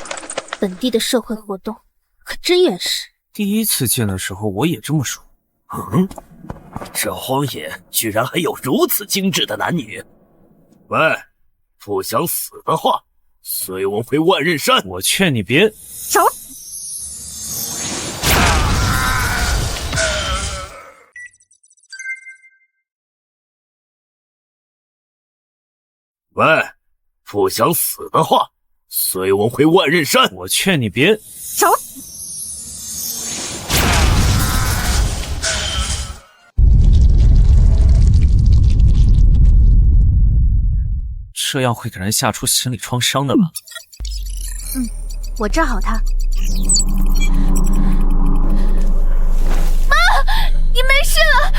本地的社会活动可真原始。第一次见的时候，我也这么说。这荒野居然还有如此精致的男女。喂，不想死的话，随我回万仞山。我劝你别走。喂，不想死的话，随我回万仞山。我劝你别走。这样会给人吓出心理创伤的吧？我治好他。妈，你没事了。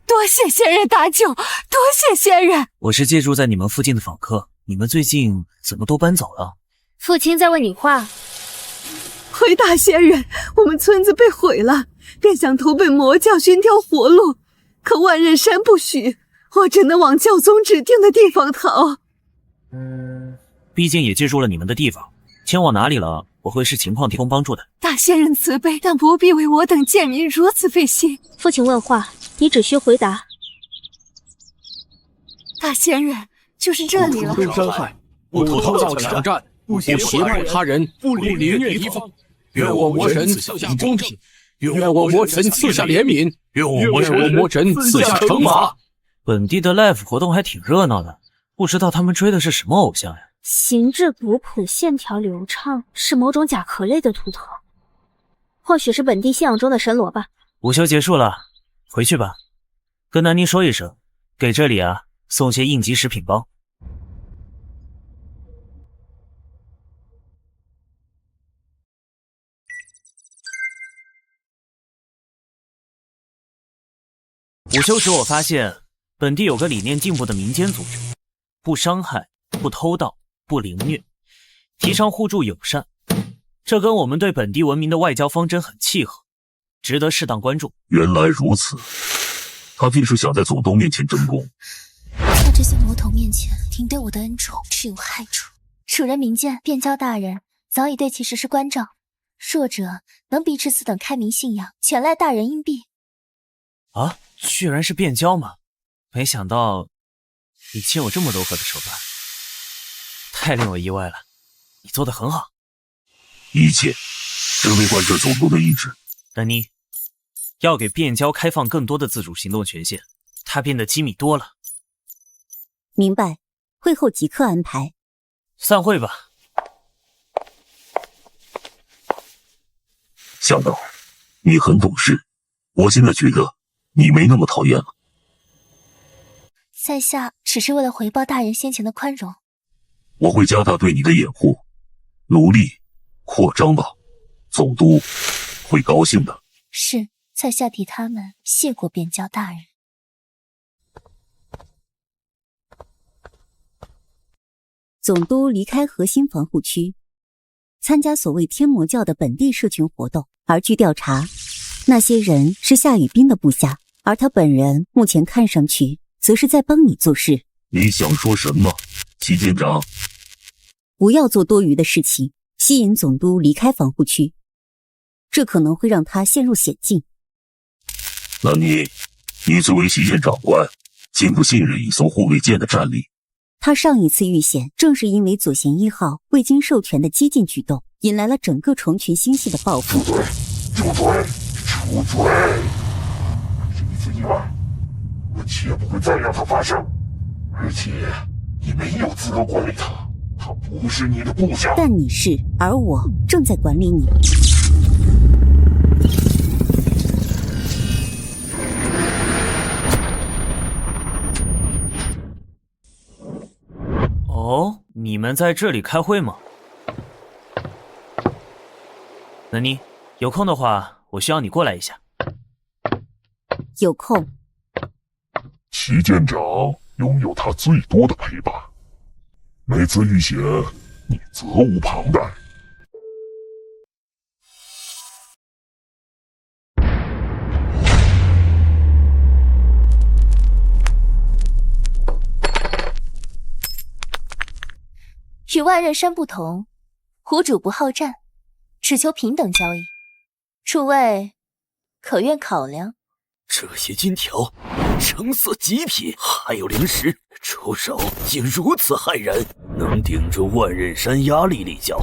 多谢仙人搭救，多谢仙人。我是借住在你们附近的访客，你们最近怎么都搬走了？父亲在问你话。回大仙人，我们村子被毁了，便想投奔魔教寻条活路，可万仞山不许，我只能往教宗指定的地方逃。毕竟也借住了你们的地方，前往哪里了，我会视情况提供帮助的。大仙人慈悲，但不必为我等贱民如此费心。父亲问话，你只需回答。大仙人，就是这里了。不伤害，不偷盗抢占，不胁迫他人，不凌虐敌方。愿我魔神赐下公正，愿我魔神赐下怜悯，愿我魔神赐下惩罚。本地的 live 活动还挺热闹的，不知道他们追的是什么偶像呀？形制古朴，线条流畅，是某种甲壳类的图腾，或许是本地信仰中的神罗吧。午休结束了，回去吧，跟南妮说一声，给这里送些应急食品包。午休时我发现本地有个理念进步的民间组织，不伤害、不偷盗、不凌虐，提倡互助友善。这跟我们对本地文明的外交方针很契合，值得适当关注。原来如此，他必是想在总督面前争功。在这些魔头面前，您对我的恩宠是有害处。楚人民间便交大人早已对其实施关照，弱者能逼斥此等开明信仰，全赖大人荫庇。啊，居然是变交吗？没想到你竟有这么柔和的手段，太令我意外了。你做得很好。一切只为贯彻总督的意志。丹妮，要给变交开放更多的自主行动权限，他变得机密多了。明白，会后即刻安排。散会吧。向导，你很懂事，我现在觉得你没那么讨厌了。在下只是为了回报大人先前的宽容。我会加大对你的掩护，努力扩张吧，总督会高兴的。是，在下替他们谢过变交大人。总督离开核心防护区，参加所谓天魔教的本地社群活动。而据调查，那些人是夏雨冰的部下，而他本人目前看上去则是在帮你做事。你想说什么，齐舰长？不要做多余的事情，吸引总督离开防护区，这可能会让他陷入险境。那你作为西舰长官，信不信任一艘护卫舰的战力？他上一次遇险，正是因为左舷1号未经授权的激进举动，引来了整个虫群星系的报复。住嘴！出嘴！这次意外，我绝不会再让它发生。而且，你没有资格管理他，他不是你的部下。但你是，而我正在管理你。哦，你们在这里开会吗？南妮，有空的话，我需要你过来一下。有空。齐舰长拥有他最多的陪伴，每次遇险，你责无旁贷。与万仞山不同，湖主不好战，只求平等交易。诸位可愿考量？这些金条，橙色极品，还有零食，出手竟如此骇人，能顶住万仞山压力力教。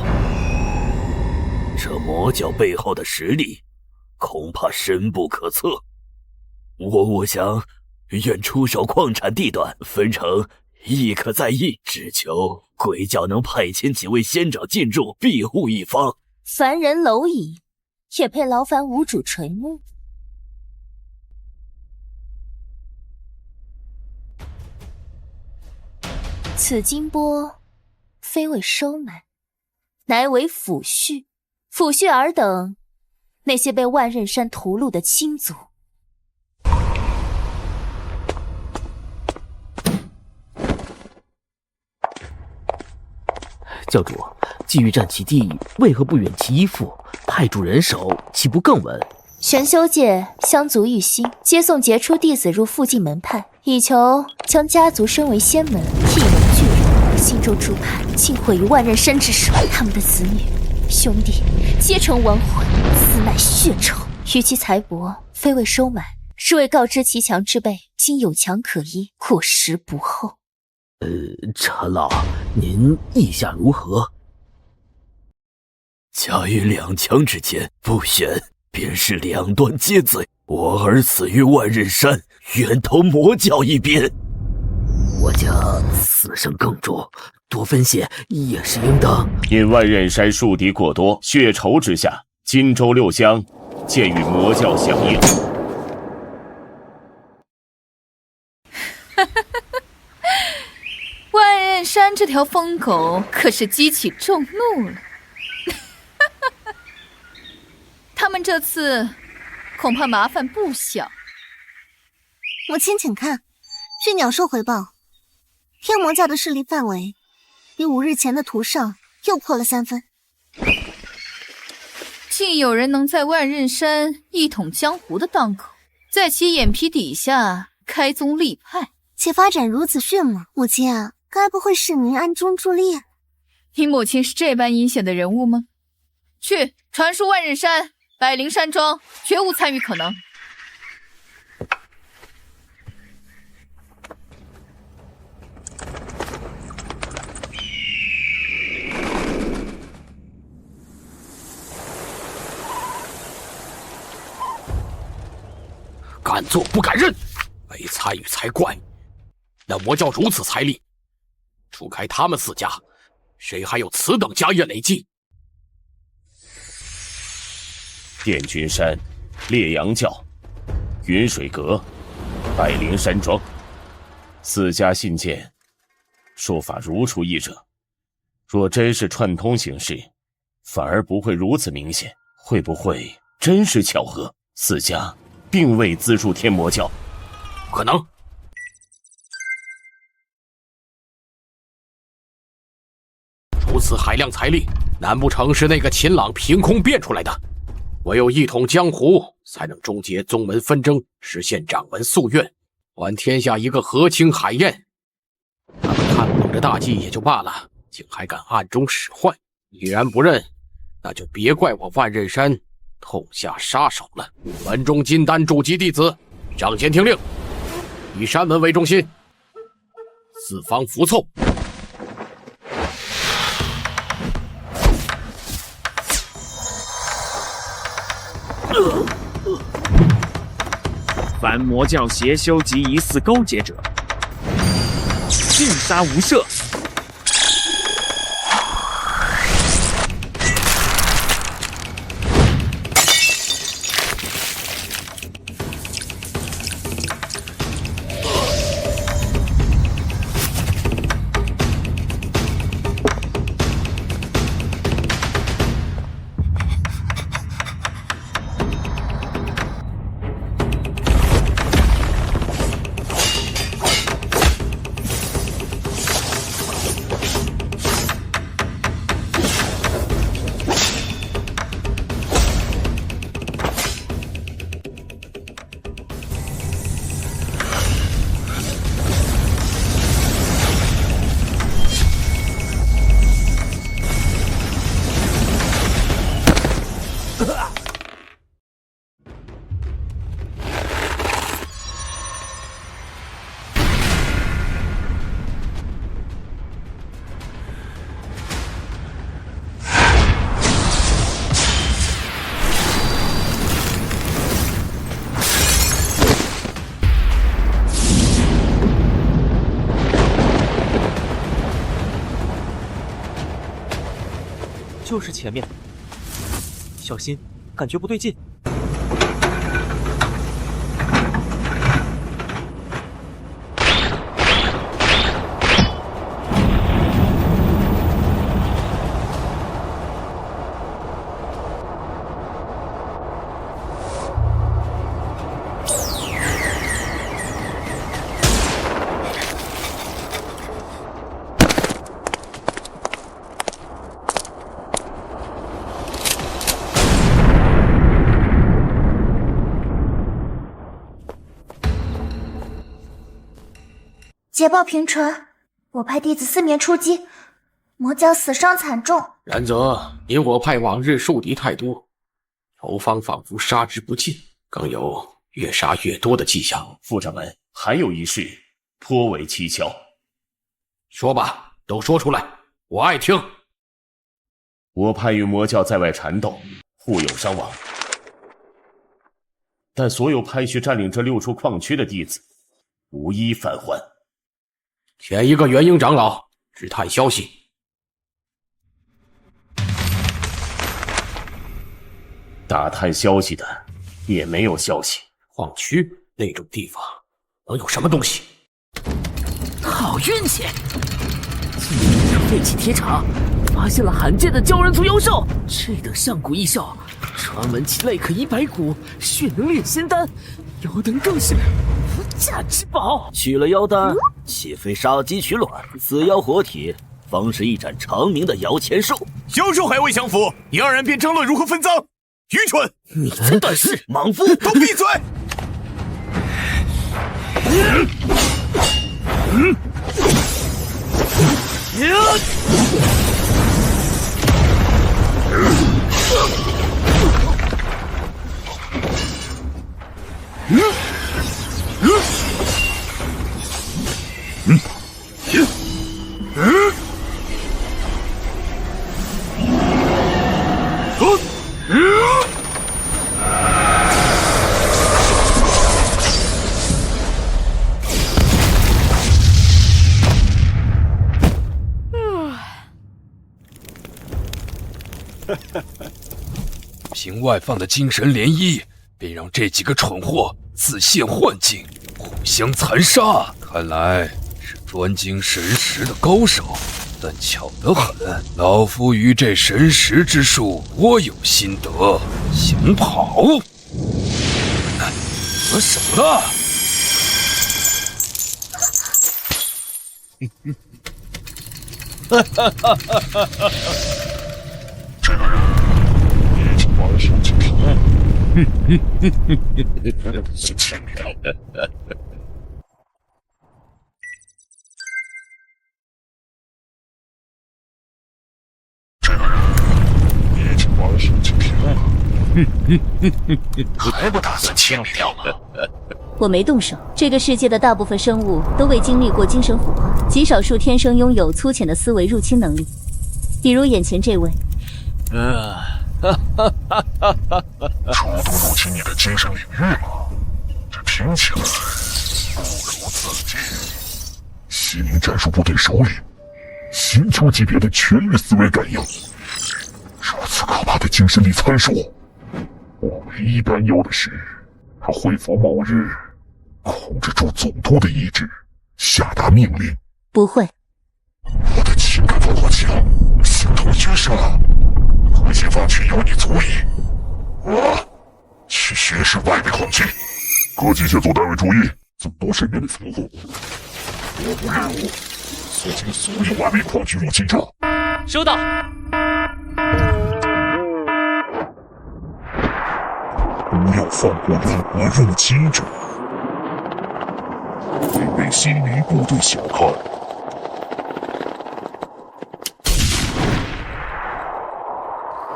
这魔教背后的实力，恐怕深不可测。我想，愿出手矿产地段，分成亦可再议，只求鬼教能派遣几位仙长进驻，庇护一方。凡人蝼蚁，也配劳烦无主垂目？此金钵非为收买，乃为抚恤。抚恤尔等那些被万仞山屠戮的亲族。教主，既欲占其地，为何不远其依附，派驻人手，岂不更稳？玄修界相族育心，接送杰出弟子入附近门派，以求将家族升为仙门，一龙巨人。新州诸派竟毁于万仞山之手，他们的子女、兄弟皆成亡魂，此乃血仇。与其财帛非为收买，是为告知其强之辈，今有强可依，果实不厚。陈老，您意下如何？夹于两强之间，不选便是两端皆罪。我儿死于万仞山，愿投魔教一边。我家死生更重，多分些也是应当。因万仞山树敌过多，血仇之下，荆州6乡渐与魔教响应。万仞山这条疯狗可是激起众怒了。他们这次恐怕麻烦不小。母亲请看，据鸟兽回报，天魔教的势力范围比5日前的屠上又破了3分。竟有人能在万仞山一统江湖的当口，在其眼皮底下开宗立派，且发展如此迅猛，母亲啊，该不会是您暗中助力？你母亲是这般阴险的人物吗？去传书万仞山、百灵山庄，绝无参与可能。敢做不敢认，没参与才怪。那魔教如此财力，除开他们4家，谁还有此等家业累积？电君山、烈阳教、云水阁、百灵山庄4家信件，说法如出一辙。若真是串通行事，反而不会如此明显。会不会真是巧合？4家并未资助天魔教？不可能。如此海量财力，难不成是那个秦朗凭空变出来的？唯有一统江湖，才能终结宗门纷争，实现掌门夙愿，还天下一个和清海晏。他们看不懂这大计也就罢了，竟还敢暗中使坏。既然不认，那就别怪我万仞山痛下杀手了。门中金丹主级弟子，上前听令，以山门为中心，四方辐凑。凡魔教邪修及疑似勾结者，尽杀无赦。就是前面，小心，感觉不对劲。捷报频传，我派弟子4面出击，魔教死伤惨重。然则因我派往日树敌太多，仇方仿佛杀之不尽，更有越杀越多的迹象。副掌门，还有一事颇为蹊跷。说吧，都说出来，我爱听。我派与魔教在外缠斗，互有伤亡，但所有派去占领这6处矿区的弟子，无一返还。前一个元婴长老只探消息，打探消息的也没有消息。矿区那种地方能有什么东西？好运气！今日废弃铁厂，发现了罕见的鲛人族妖兽，这等上古异兽，传闻其类可以100股，血能炼仙丹，妖等更是价之宝。取了妖丹，岂非杀鸡取卵？死妖活体，方是一展长明的摇钱树。妖兽还未降服，你二人便争论如何分赃，愚蠢！你才短视，莽夫！都闭嘴！凭外放的精神涟漪，便让这几个蠢货自陷幻境，互相残杀。看来是专精神识的高手，但巧得很，老夫于这神识之术颇有心得。想跑？得手了！哈哈哈哈哈哈！这个人已经玩手机屏了。这个人已经玩手机屏了。还不打算清理掉吗？我没动手。这个世界的大部分生物都未经历过精神腐化，极少数天生拥有粗浅的思维入侵能力，比如眼前这位。初度入侵你的精神领域吗？这听起来不如自尽。西明战术部队首领，星球级别的全域思维感应，如此可怕的精神力参数，我唯一担忧的是，他会否某日控制住总督的意志，下达命令？不会。我的情感复合强，形同虚设，回解放区有你足矣。我去巡视外围矿区，各级协作单位注意，总督身边的防护。我部任务：肃清所有外围矿区入侵者。收到。不要放过任何入侵者，会被新民部队小看。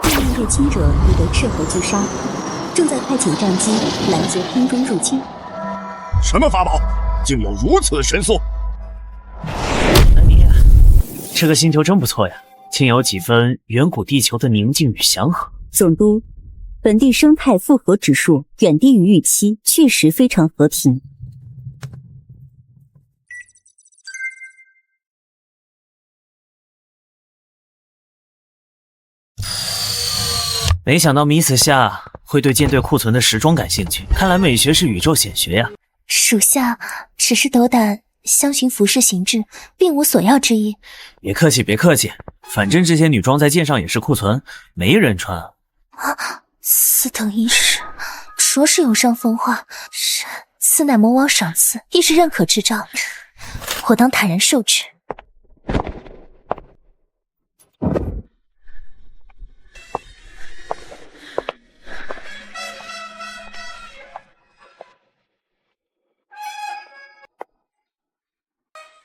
对面入侵者已被斥候击杀，正在派遣战机拦截空中入侵。什么法宝，竟有如此神速？这个星球真不错呀，竟有几分远古地球的宁静与祥和。总督，本地生态复合指数远低于预期，确实非常和平。没想到米此下会对舰队库存的时装感兴趣，看来美学是宇宙显学呀。属下只是斗胆相循服饰形制，并无索要之意。别客气，别客气，反正这些女装在舰上也是库存，没人穿。四等一式，着实有伤风化。此乃魔王赏赐，亦是认可之兆，我当坦然受之。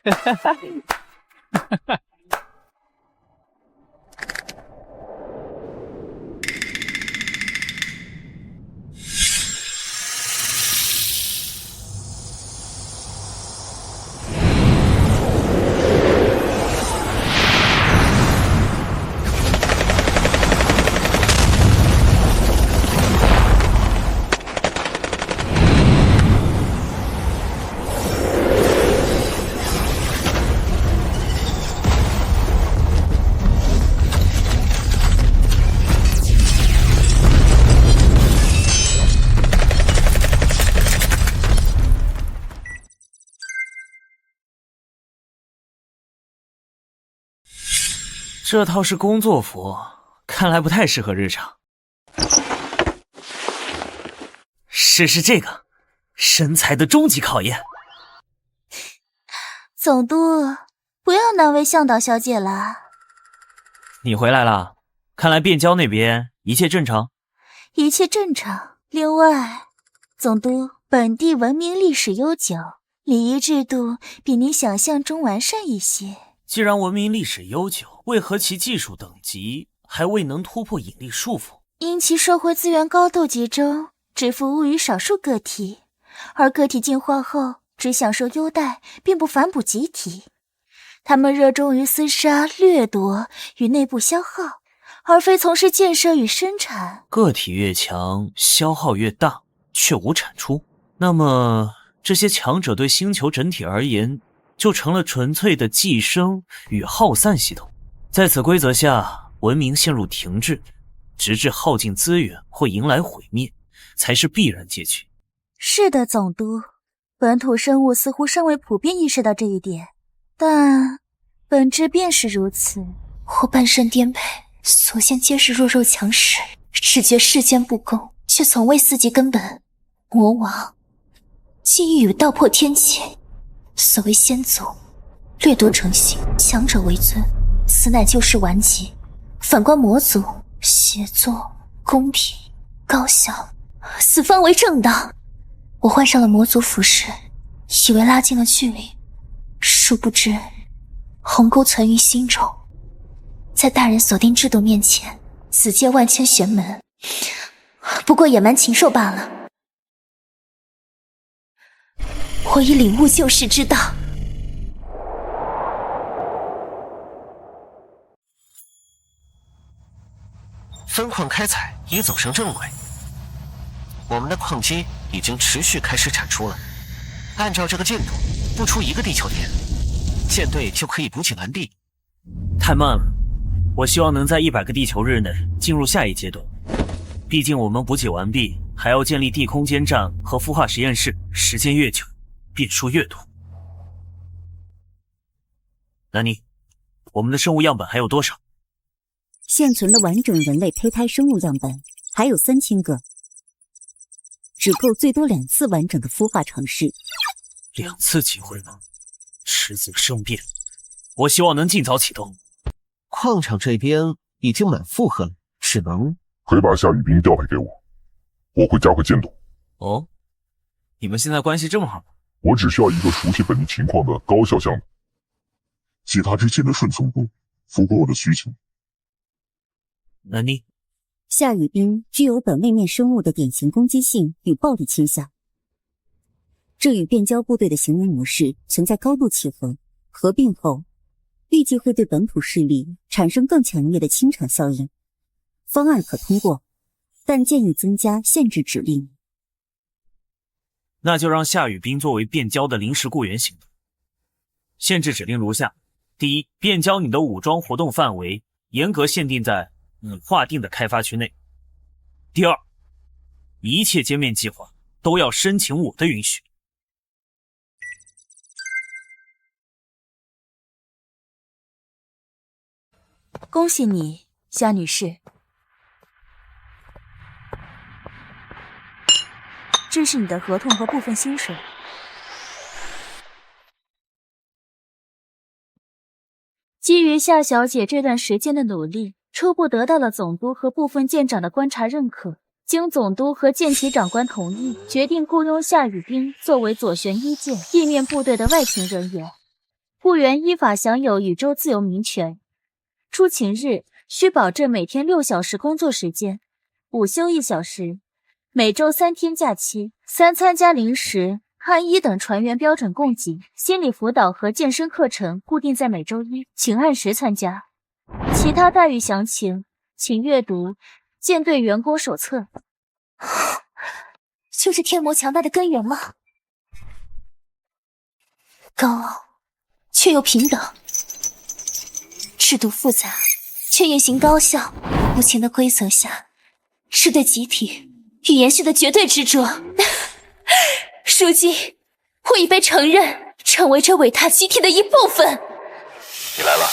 哈哈哈哈！这套是工作服，看来不太适合日常。试试这个，身材的终极考验。总督，不要难为向导小姐了。你回来了，看来汴郊那边一切正常。一切正常。另外，总督，本地文明历史悠久，礼仪制度比您想象中完善一些。既然文明历史悠久，为何其技术等级还未能突破引力束缚？因其社会资源高度集中，只服务于少数个体，而个体进化后只享受优待，并不反哺集体。他们热衷于厮杀、掠夺与内部消耗，而非从事建设与生产。个体越强，消耗越大，却无产出。那么，这些强者对星球整体而言，就成了纯粹的寄生与耗散系统。在此规则下，文明陷入停滞，直至耗尽资源或迎来毁灭，才是必然结局。是的，总督，本土生物似乎尚未普遍意识到这一点，但本质便是如此。我半生颠沛，所见皆是弱肉强食，只觉世间不公，却从未思及根本。魔王既欲与道破天机，所谓先祖掠夺成性，强者为尊，此乃旧事顽疾。反观魔族，协作、公平、高效，此方为正道。我换上了魔族服饰，以为拉近了距离，殊不知鸿沟存于心中。在大人锁定制度面前，此界万千玄门，不过野蛮禽兽罢了。我已领悟救世之道。分矿开采已走上正轨，我们的矿机已经持续开始产出了。按照这个进度，不出1个地球天，舰队就可以补给完毕。太慢了，我希望能在100个地球日内进入下一阶段。毕竟我们补给完毕，还要建立地空间站和孵化实验室，时间越久，变数越多。南妮，我们的生物样本还有多少？现存的完整人类胚胎生物样本还有3000个，只够最多2次完整的孵化尝试。2次机会吗？迟早生变，我希望能尽早启动。矿场这边已经满负荷了，只能可以把夏雨冰调配给我，我会加快进度。哦，你们现在关系这么好？我只需要一个熟悉本地情况的高效向导，其他之间的顺从度符合我的需求。南妮，夏雨冰具有本位面生物的典型攻击性与暴力倾向，这与变焦部队的行为模式存在高度契合，合并后预计会对本土势力产生更强烈的清场效应。方案可通过，但建议增加限制指令。那就让夏雨冰作为变焦的临时雇员行动。限制指令如下：第一，变焦你的武装活动范围严格限定在你划定的开发区内。第二，一切歼灭计划都要申请我的允许。恭喜你，夏女士。这是你的合同和部分薪水。基于夏小姐这段时间的努力，初步得到了总督和部分舰长的观察认可。经总督和舰级长官同意，决定雇佣夏雨冰作为左旋一舰地面部队的外勤人员。雇员依法享有宇宙自由民权。出勤日需保证每天6小时工作时间，午休1小时，每周3天假期，3餐加零食，按1等船员标准供给。心理辅导和健身课程固定在每周1，请按时参加。其他待遇详情，请阅读舰队员工手册。就是天魔强大的根源吗？高傲却又平等，制度复杂却运行高效。目前的规则下，是对集体与延续的绝对执着。如今我已被承认，成为这伟大集体的一部分。你来了。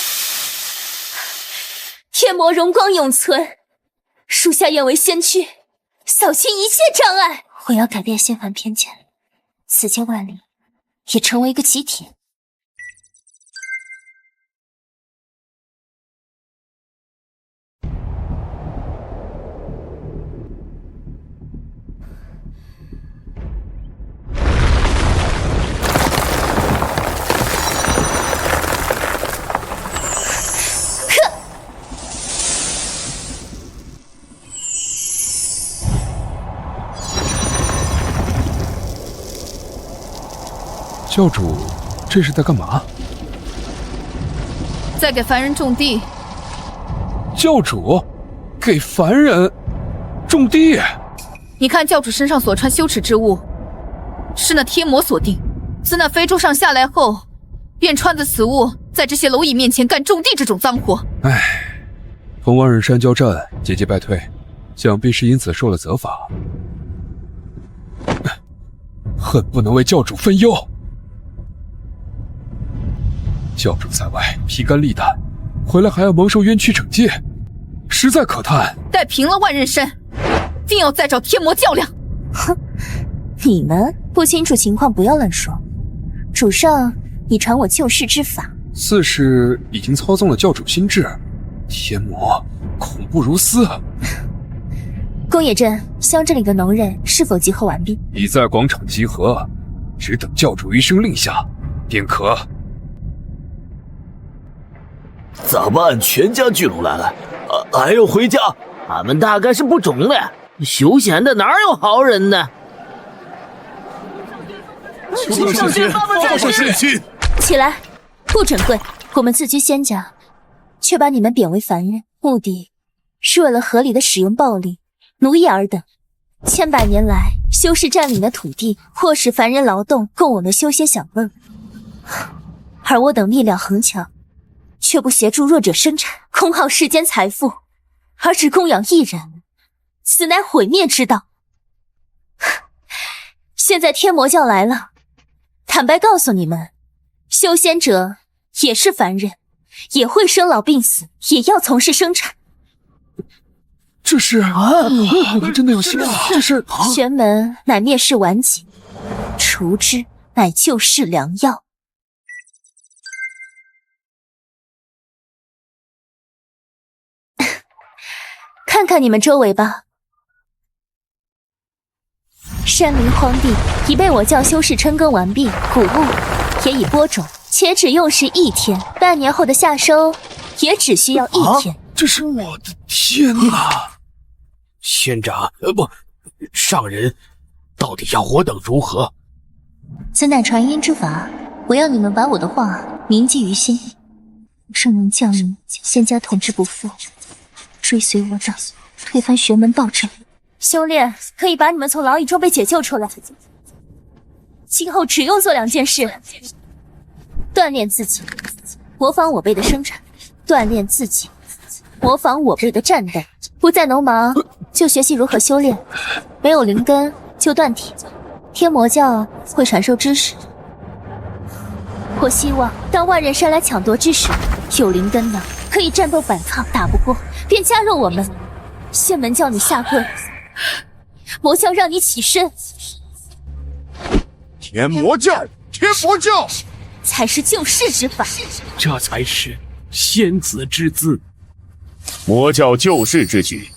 天魔荣光永存，属下愿为先驱，扫清一切障碍。我要改变仙凡偏见， 4千万里也成为一个集体。教主，这是在干嘛？在给凡人种地。教主，给凡人种地？你看教主身上所穿羞耻之物，是那天魔所定。自那非洲上下来后，便穿着此物，在这些蝼蚁面前干种地这种脏活。唉，同万仞山交战，节节败退，想必是因此受了责罚。恨不能为教主分忧。教主在外披肝沥胆，回来还要蒙受冤屈惩戒，实在可叹。待平了万仞山，定要再找天魔较量。哼，你们不清楚情况不要乱说。主上已传我救世之法，似是已经操纵了教主心智，天魔恐怖如斯。宫野镇乡镇里的农人是否集合完毕？已在广场集合，只等教主一声令下，便可。咋办？全家聚拢来了，还要回家？俺们大概是不中了，休闲的哪有好人呢？放上去，放上去！起来，不准跪！我们自居仙家，却把你们贬为凡人，目的是为了合理的使用暴力、奴役尔等。千百年来，修士占领的土地，迫使凡人劳动，供我们修仙享乐。而我等力量恒强，却不协助弱者生产，空耗世间财富，而只供养一人，此乃毁灭之道。现在天魔教来了，坦白告诉你们，修仙者也是凡人，也会生老病死，也要从事生产。这是真的有希望，这是玄门乃灭世顽疾，除之乃救世良药。看看你们周围吧，山林荒地已被我教修士春耕完毕，谷物也已播种，且只用时1天，半年后的夏收也只需要1天。这是我的天哪！仙长，不，上人，到底要我等如何？此乃传音之法，我要你们把我的话铭记于心，圣能降临，仙家统治不复，追随我等，推翻玄门暴政。修炼可以把你们从牢狱中被解救出来，今后只用做2件事：锻炼自己，模仿我辈的生产；锻炼自己，模仿我辈的战斗。不再农忙，就学习如何修炼；没有灵根，就断体。天魔教会传授知识。我希望当万仞山来抢夺之时，有灵根的可以战斗反抗，打不过便加入我们。仙门叫你下跪，魔教让你起身。天魔教，天魔教才是救世之法，这才是仙子之姿。魔教救世之举，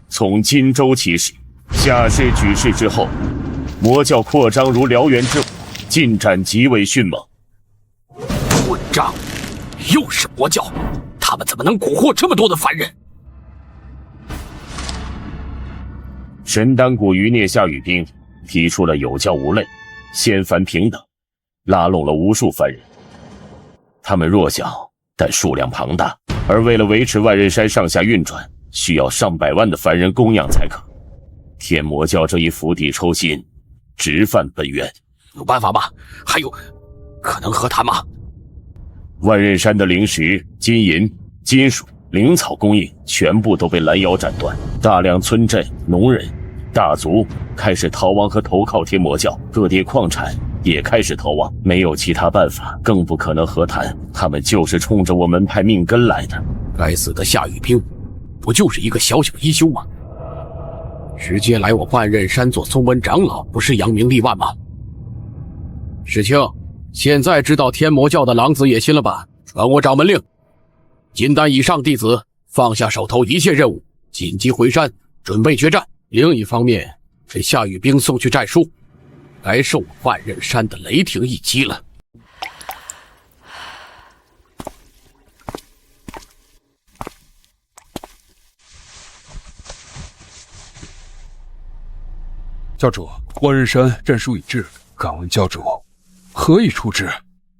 从荆州起始，夏氏举世之后，魔教扩张如燎原之火，进展极为迅猛。混账！又是魔教，他们怎么能蛊惑这么多的凡人？神丹谷余孽夏雨冰提出了有教无类、仙凡平等，拉拢了无数凡人。他们弱小，但数量庞大，而为了维持万仞山上下运转，需要上百万的凡人供养才可。天魔教这一釜底抽薪，直犯本源。有办法吗？还有，可能和谈吗？万仞山的灵石、金银、金属、灵草供应全部都被拦腰斩断，大量村镇、农人、大族开始逃亡和投靠天魔教，各地矿产也开始逃亡，没有其他办法，更不可能和谈，他们就是冲着我门派命根来的。该死的夏雨冰，不就是一个小小一休吗？直接来我万仞山做宗门长老，不是扬名立万吗？世清，现在知道天魔教的狼子野心了吧？传我掌门令，金丹以上弟子放下手头一切任务，紧急回山，准备决战。另一方面，给夏雨冰送去战书，该受万仞山的雷霆一击了。教主，万仞山战书已至，敢问教主何以出之？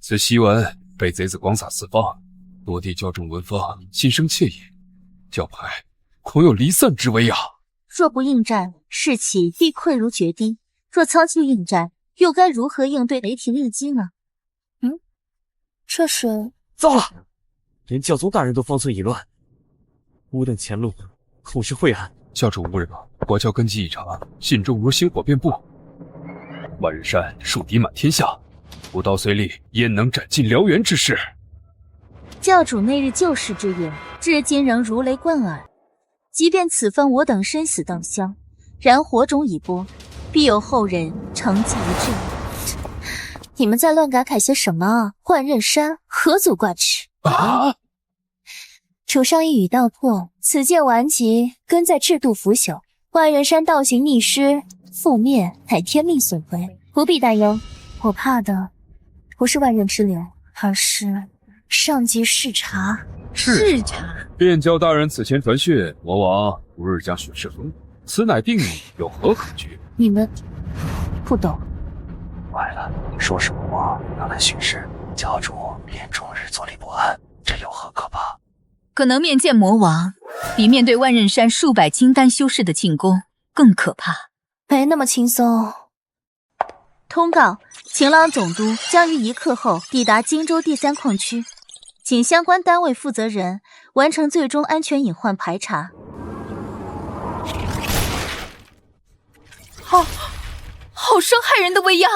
此檄文被贼子广撒四方，多地教众闻风，心生怯意，教派恐有离散之危啊！若不应战，士气必溃如决堤；若仓促应战，又该如何应对雷霆一击呢？这是糟了，连教宗大人都方寸已乱，吾等前路恐是晦暗。教主勿扰，国教根基已长，信众如星火遍布，万仞山树敌满天下，不到随力焉能斩尽燎原之势？教主那日救世之言，至今仍如雷贯耳。即便此番我等生死当香，然火种已播，必有后人承继一志。你们在乱感慨些什么啊？万仞山何足挂齿啊！主上一语道破，此剑顽疾，根在制度腐朽。万仞山道行逆施，覆灭乃天命所为，不必担忧。我怕的不是万仞之流，而是上级视察。视察，便教大人此前传讯，魔王不日将巡视封，此乃定有何可惧？你们不懂。坏了，说是魔王要来巡视，教主便终日坐立不安，这有何可怕？可能面见魔王，比面对万仞山数百金丹修士的进攻更可怕。没那么轻松。通告：情郎总督将于1刻后抵达荆州第3矿区，请相关单位负责人完成最终安全隐患排查。好生害人的威压！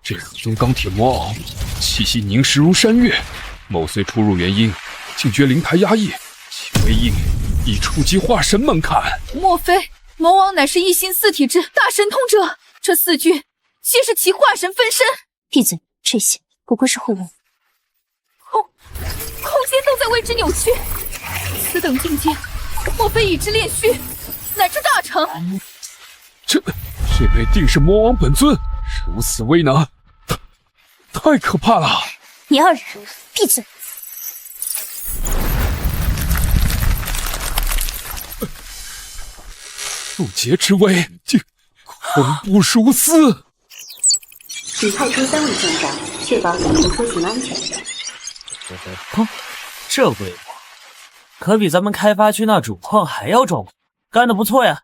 这如中钢铁魔鳌，气息凝实如山岳，某虽出入元婴，竟觉灵台压抑，其威应已触及化神门槛。莫非魔王乃是一心四体之大神通者？这4具皆是其化神分身。闭嘴，这些不过是护卫。空间都在为之扭曲，此等境界，莫非已至炼虚，乃至大成？这位定是魔王本尊，如此威能，太可怕了！你二人闭嘴！不劫之威，竟恐怖殊思。请派出3位舰长，确保总部出行安全。这规模，可比咱们开发区那主矿还要壮观，干得不错呀！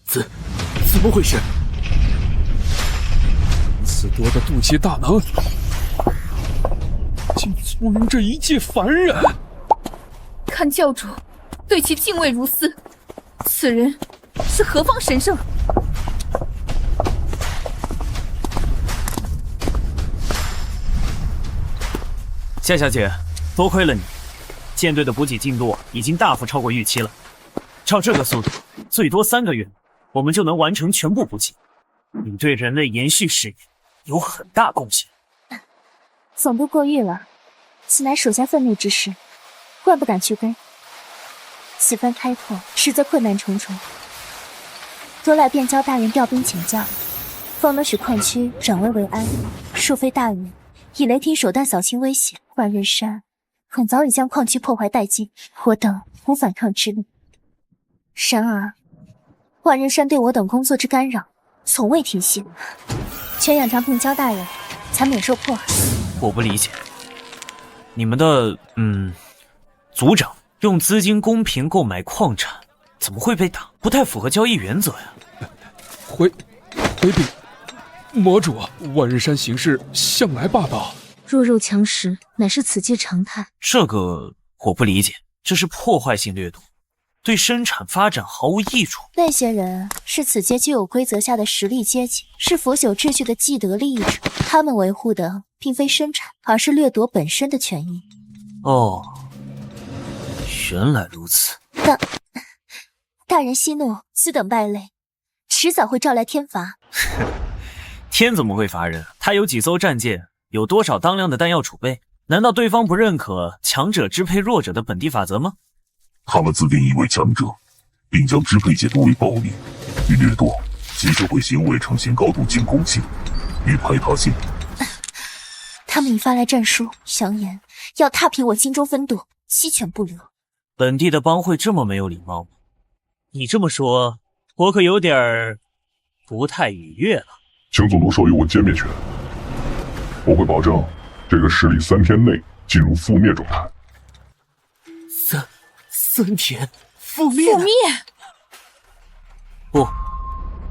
怎么回事？如此多的渡劫大能，竟簇拥着一介凡人。看教主对其敬畏如斯，此人是何方神圣？夏小姐，多亏了你，舰队的补给进度已经大幅超过预期了。照这个速度，最多3个月，我们就能完成全部补给。你对人类延续事业有很大贡献。总督过誉了，此乃属下分内之事，万不敢去跟。此番开拓实则困难重重，多赖便教大人调兵请教，方能使矿区转危为安。若非大人以雷霆手段扫清威胁，万仞山恐早已将矿区破坏殆尽，我等无反抗之力。然而万仞山对我等工作之干扰从未停歇，全仰仗并教大人才免受迫害。我不理解，你们的族长用资金公平购买矿产，怎么会被打？不太符合交易原则呀！回禀魔主，万仞山行事向来霸道，弱肉强食乃是此界常态。这个我不理解，这是破坏性掠夺，对生产发展毫无益处。那些人是此界旧有规则下的实力阶级，是腐朽秩序的既得利益者，他们维护的并非生产，而是掠夺本身的权益。哦，原来如此。大人息怒，此等败类，迟早会招来天罚。天怎么会罚人？他有几艘战舰，有多少当量的弹药储备？难道对方不认可强者支配弱者的本地法则吗？他们自定义为强者，并将支配解读为暴力与掠夺，其社会行为呈现高度进攻性与排他性。他们已发来战书，扬言要踏平我京中分舵，鸡犬不留。本地的帮会这么没有礼貌吗？你这么说，我可有点不太愉悦了。请总督授予我歼灭权，我会保证这个势力3天内进入覆灭状态。3天覆灭？不，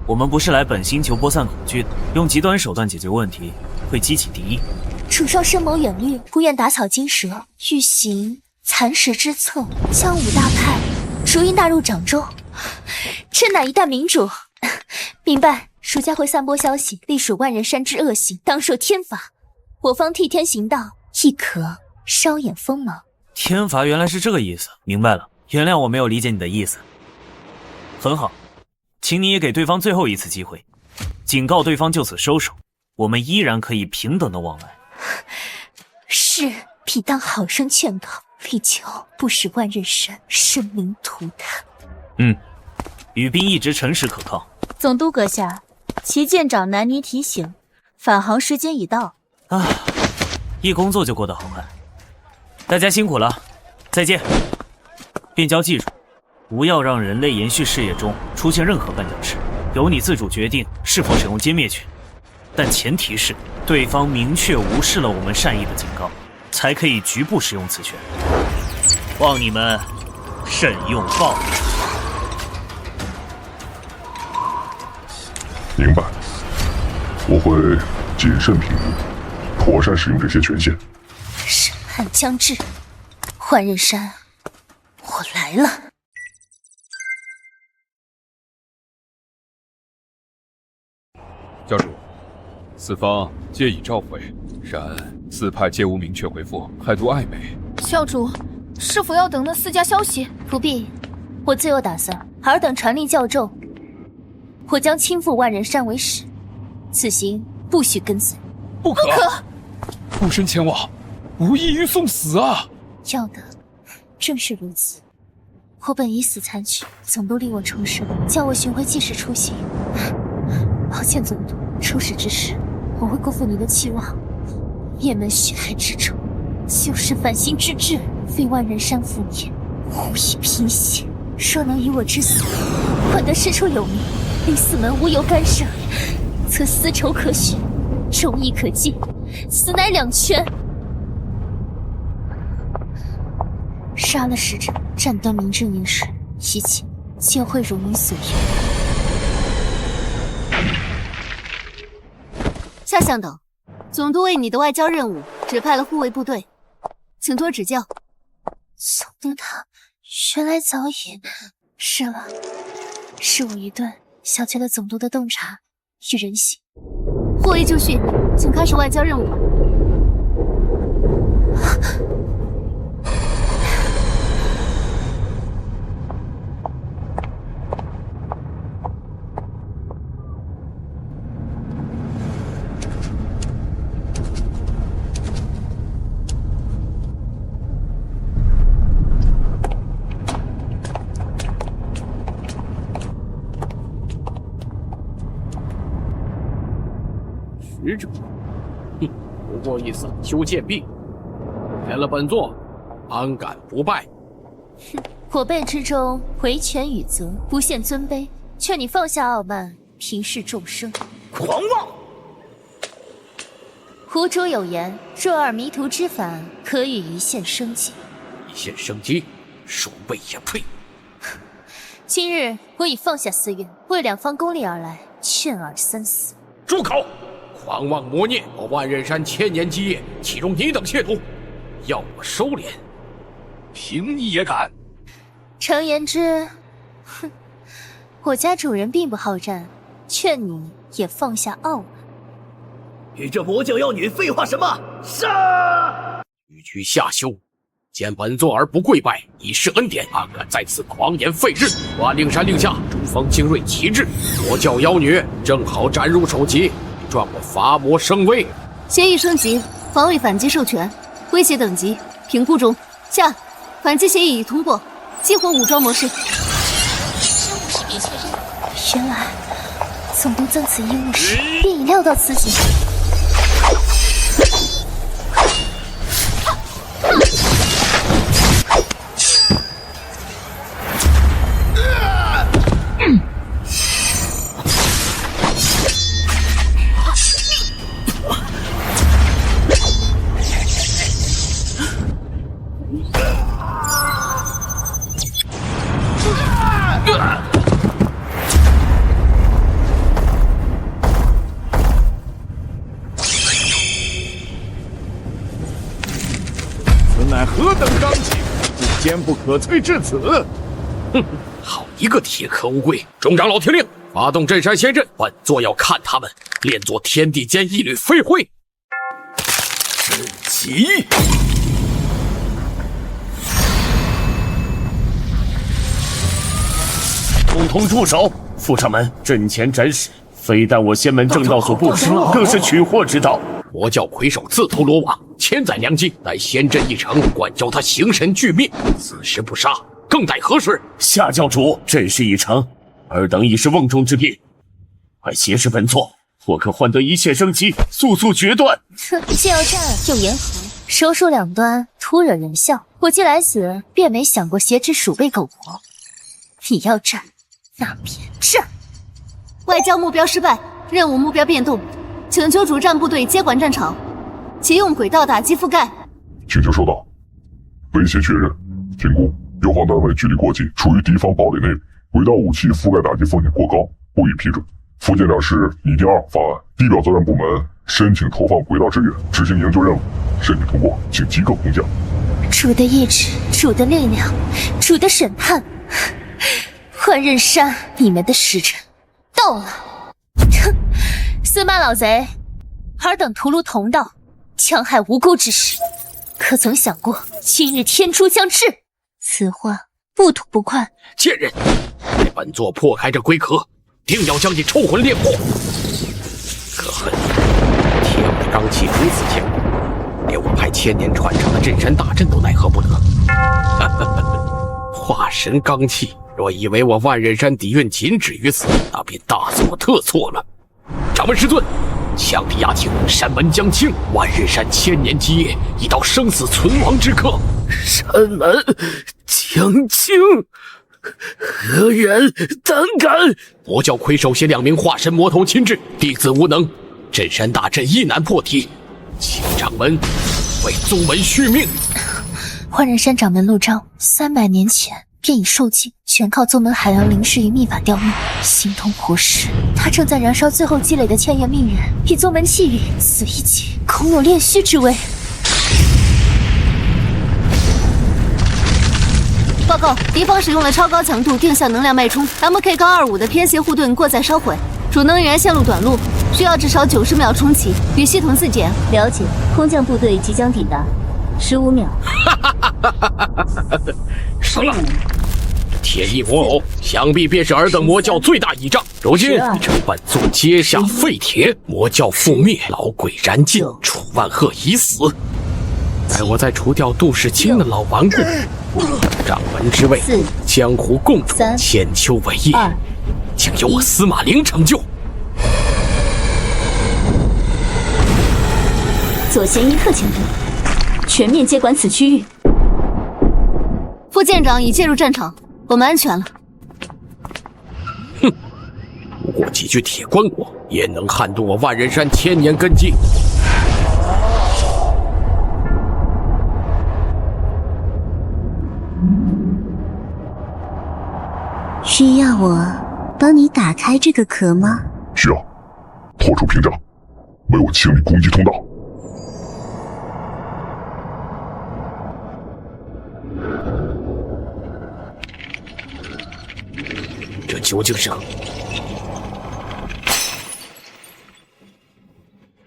我们不是来本星球播散恐惧的，用极端手段解决问题会激起敌意。主上深谋远虑，不愿打草惊蛇，欲行蚕食之策，将5大派逐一纳入掌中，这乃一代明主。明白。属下会散播消息，隶属万人山之恶行，当受天罚。我方替天行道，亦可稍掩锋芒。天罚原来是这个意思，明白了。原谅我没有理解你的意思。很好，请你也给对方最后一次机会，警告对方就此收手，我们依然可以平等的往来。是，必当好生劝告，力求不使万仞山生灵涂炭。羽兵一直诚实可靠。总督阁下，齐舰长南尼提醒，返航时间已到。一工作就过得好看，大家辛苦了，再见。便交记住，不要让人类延续事业中出现任何绊脚石，由你自主决定是否使用歼灭权，但前提是对方明确无视了我们善意的警告，才可以局部使用此权。望你们慎用暴力。明白，我会谨慎评估，妥善使用这些权限。审判将至，万仞山，我来了。教主，四方皆已召回，然四派皆无明确回复，态度暧昧。教主，是否要等那4家消息？不必，我自有打算。尔等传令教众，我将亲赴万仞山为使，此行不许跟随。不可！孤身前往，无异于送死啊！要的正是如此。我本以死残躯，总督令我重生，叫我寻回济世初心。抱歉，总督，出使之时，我会辜负您的期望。灭门血海之仇，就是反心之志，非万仞山覆灭，无以平息。若能以我之死换得师出有名，令四门无由干涉，则丝绸可许，忠义可继，此乃两全。杀了使者，斩断明正言时，一切皆会如您所愿。夏向导，总督为你的外交任务指派了护卫部队，请多指教。总督他原来早已是了，是我愚钝，小觑了总督的洞察与人性。护卫就绪，请开始外交任务吧。使者，不过一散修剑壁，填了本座，安敢不拜？我辈之中唯权与责，不限尊卑，劝你放下傲慢，平视众生。狂妄！胡主有言，若尔迷途知返，可以一线生机。一线生机，鼠辈也配！今日我已放下私怨，为两方公利而来，劝尔三思。住口！狂妄魔孽！我万仞山千年基业，岂容你等亵渎？要我收敛，凭你也敢？常言之，哼，我家主人并不好战，劝你也放下傲慢。与这魔教妖女废话什么？杀！区区下修，见本座而不跪拜，以示恩典，安敢在此狂言废日？万令山令下主方精锐旗帜，魔教妖女正好斩入首级，壮我伐魔声威。协议升级，防卫反击授权，威胁等级评估中。下，反击协议已通过，激活武装模式。原来总督赠此衣物时，便已料到此景。乃何等罡气，坚不可摧至此！哼，好一个铁壳乌龟！众长老听令，发动镇山仙阵，本座要看他们练作天地间一缕飞灰。神奇！统统住手！副掌门，阵前斩使，非但我仙门正道所不知，更是取祸之道。魔教魁首自投罗网，千载良机，待仙阵一成，管教他形神俱灭。此时不杀，更待何时？夏教主，阵势已成，尔等已是瓮中之鳖，快挟持本座，或可换得一切生机，速速决断。哼，既要战又言和，手术两端，徒惹人笑。我既来此，便没想过挟持鼠辈苟活。你要战，那便战。外交目标失败，任务目标变动。请求主战部队接管战场，启用轨道打击覆盖。请求收到。威胁确认。评估友好单位距离国际，处于敌方堡垒内，轨道武器覆盖打击风险过高，不予批准。附件两是拟定2方案，地表作战部门申请投放轨道支援，执行营救任务。申请通过，请即刻空降。主的意志，主的力量，主的审判。换刃山，你们的时辰到了。哼！司马老贼，尔等屠戮同道，戕害无辜之事，可曾想过今日天诛将至？此话不吐不快。贱人，待本座破开这龟壳，定要将你抽魂炼魄。可恨铁我的罡气如此坚固，连我派千年传承的镇山大阵都奈何不得。化神罡气，若以为我万仞山底蕴仅止于此，那便大错特错了。掌门师尊，强敌压境，山门将倾，万仞山千年基业已到生死存亡之刻。山门将倾，何人胆敢？魔教魁首携2名化神魔头亲至，弟子无能，镇山大阵亦难破题，请掌门为宗门续命。万仞山掌门陆昭300年前便已受尽，全靠宗门海洋灵石与秘法调命，形同活尸。他正在燃烧最后积累的千元命元，以宗门气运，此一击恐有炼虚之危。报告，敌方使用了超高强度定向能量脉冲 MK 高25的偏斜护盾过载烧毁，主能源线路短路，需要至少90秒重启，与系统自检。了解，空降部队即将抵达，15秒。杀了！铁翼魔偶，想必便是尔等魔教最大倚仗。如今趁本座接下废铁，魔教覆灭，老鬼燃尽，楚万鹤已死。待我再除掉杜世清的老顽固，掌门之位，江湖共主，千秋伟业，请由我司马灵成就。左贤一刻前锋，全面接管此区域。副舰长已介入战场，我们安全了。哼，不过几具铁棺椁，也能撼动我万仞山千年根基。需要我帮你打开这个壳吗？需要，拖出屏障，为我清理攻击通道。这究竟是？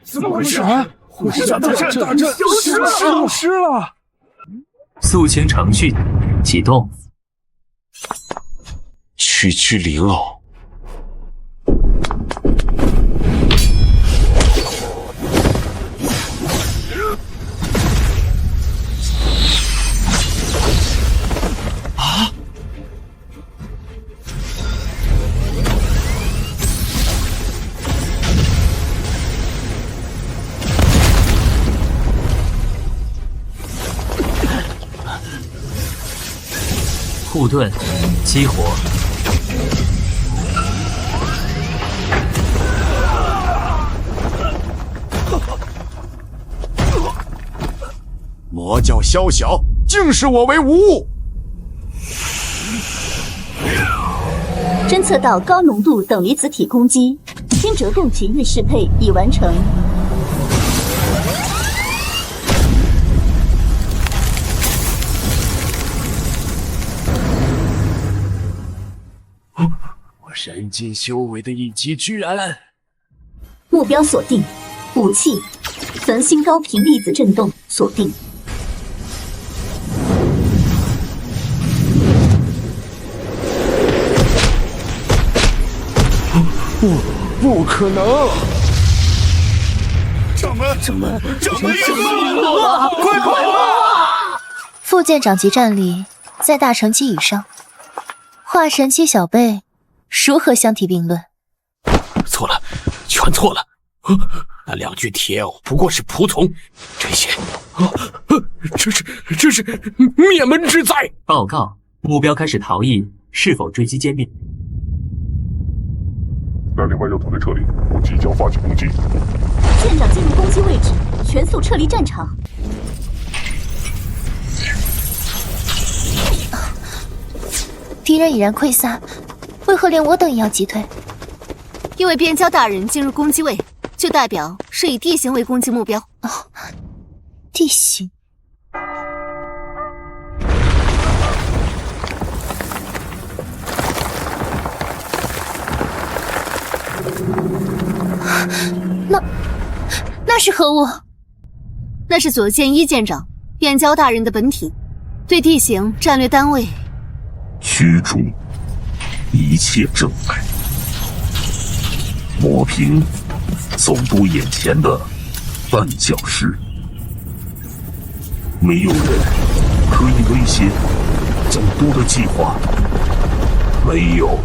怎么回事？护士大阵消失了！肃清程序，启动。区区灵偶，护盾激活。魔教宵小，竟视我为无物。侦测到高浓度等离子体攻击，天折动区域适配已完成。我神境修为的一击居然……目标锁定，武器焚心高频粒子震动锁定。不可能！掌门赢了！快跑啊！副舰长级战力在大成期以上，化神期小辈如何相提并论？错了，全错了！那2具铁偶不过是仆从，这些，这是灭门之灾！报告，目标开始逃逸，是否追击歼灭？带领外交团队撤离，我即将发起攻击。舰长进入攻击位置，全速撤离战场。敌人已然溃散，为何连我等也要击退？因为边疆大人进入攻击位，就代表是以地形为攻击目标。哦，地形。那是何物？那是左剑一舰长远交大人的本体，对地形战略单位驱逐一切正脉，抹平总督眼前的绊脚石。没有人可以威胁总督的计划，没有。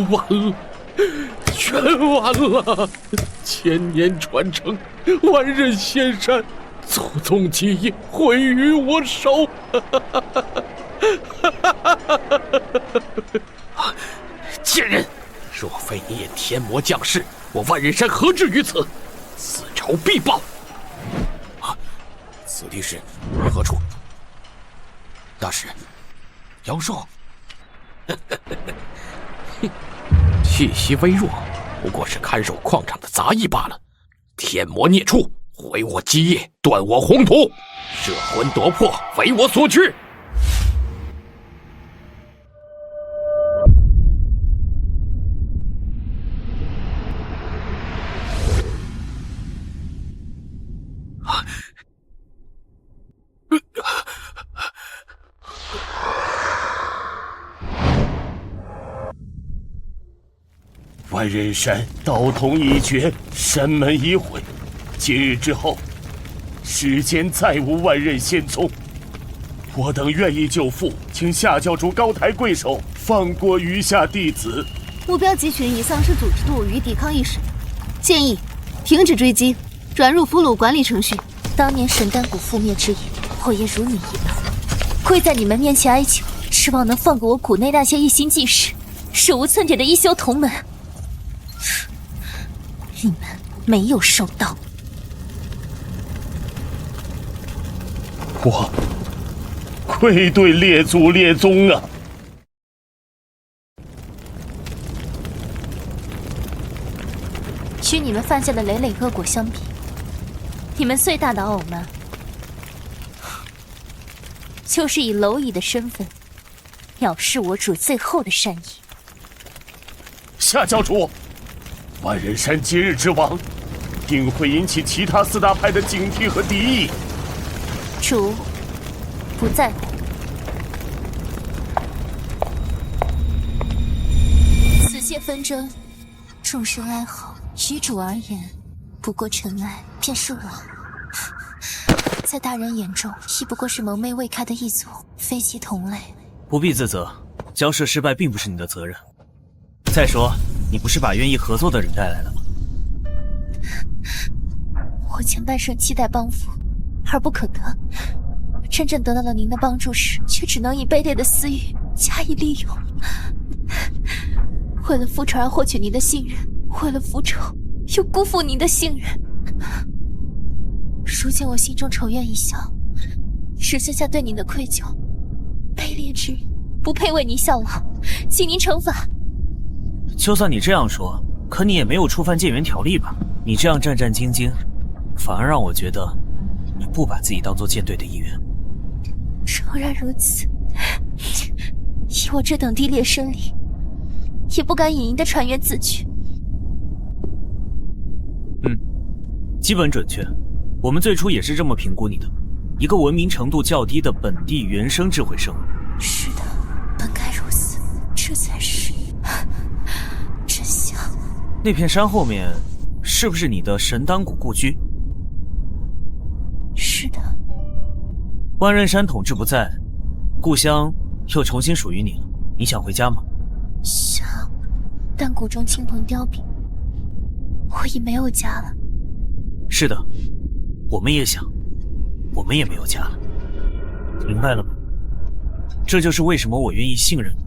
完了，全完了！千年传承，万仞仙山，祖宗基业毁于我手！贱人！若非你演天魔降世，我万仞山何至于此？此仇必报！此地是何处？大师，妖兽。气息微弱，不过是看守矿场的杂役罢了。天魔孽畜，毁我基业，断我宏图，摄魂夺魄，为我所趋。万仞山道统已绝，山门已毁。今日之后，世间再无万仞仙宗。我等愿意救父，请夏教主高抬贵手，放过余下弟子。目标集群已丧失组织度与抵抗意识，建议停止追击，转入俘虏管理程序。当年神丹谷覆灭之夜，我也如你一般，跪在你们面前哀求，指望能放过我谷内那些一心济世、手无寸铁的一休同门。你们没有收到。我愧对列祖列宗啊！与你们犯下的累累恶果相比，你们最大的傲慢，就是以蝼蚁的身份藐视我主最后的善意。夏教主，万人山今日之亡，定会引起其他4大派的警惕和敌意。主不在乎。此界纷争，众生哀嚎，于主而言，不过尘埃便是我。在大人眼中，亦不过是蒙昧未开的一族，非其同类。不必自责，交涉失败并不是你的责任。再说，你不是把愿意合作的人带来了吗？我前半生期待帮扶，而不可得。真正得到了您的帮助时，却只能以卑劣的私欲加以利用。为了复仇而获取您的信任，为了复仇又辜负您的信任。如今我心中仇怨已消，只剩下对您的愧疚。卑劣之人，不配为您效劳，请您惩罚。就算你这样说，可你也没有触犯建元条例吧？你这样战战兢兢，反而让我觉得你不把自己当做舰队的一员。诚然如此，以我这等低劣生灵，也不敢以您的船员自居。基本准确。我们最初也是这么评估你的，一个文明程度较低的本地原生智慧生物。是的，本该如此，这才是真相。那片山后面，是不是你的神丹谷故居？是的。万仞山统治不在，故乡又重新属于你了。你想回家吗？想，但谷中青铜凋敝，我已没有家了。是的，我们也想，我们也没有家了。明白了吗？这就是为什么我愿意信任你，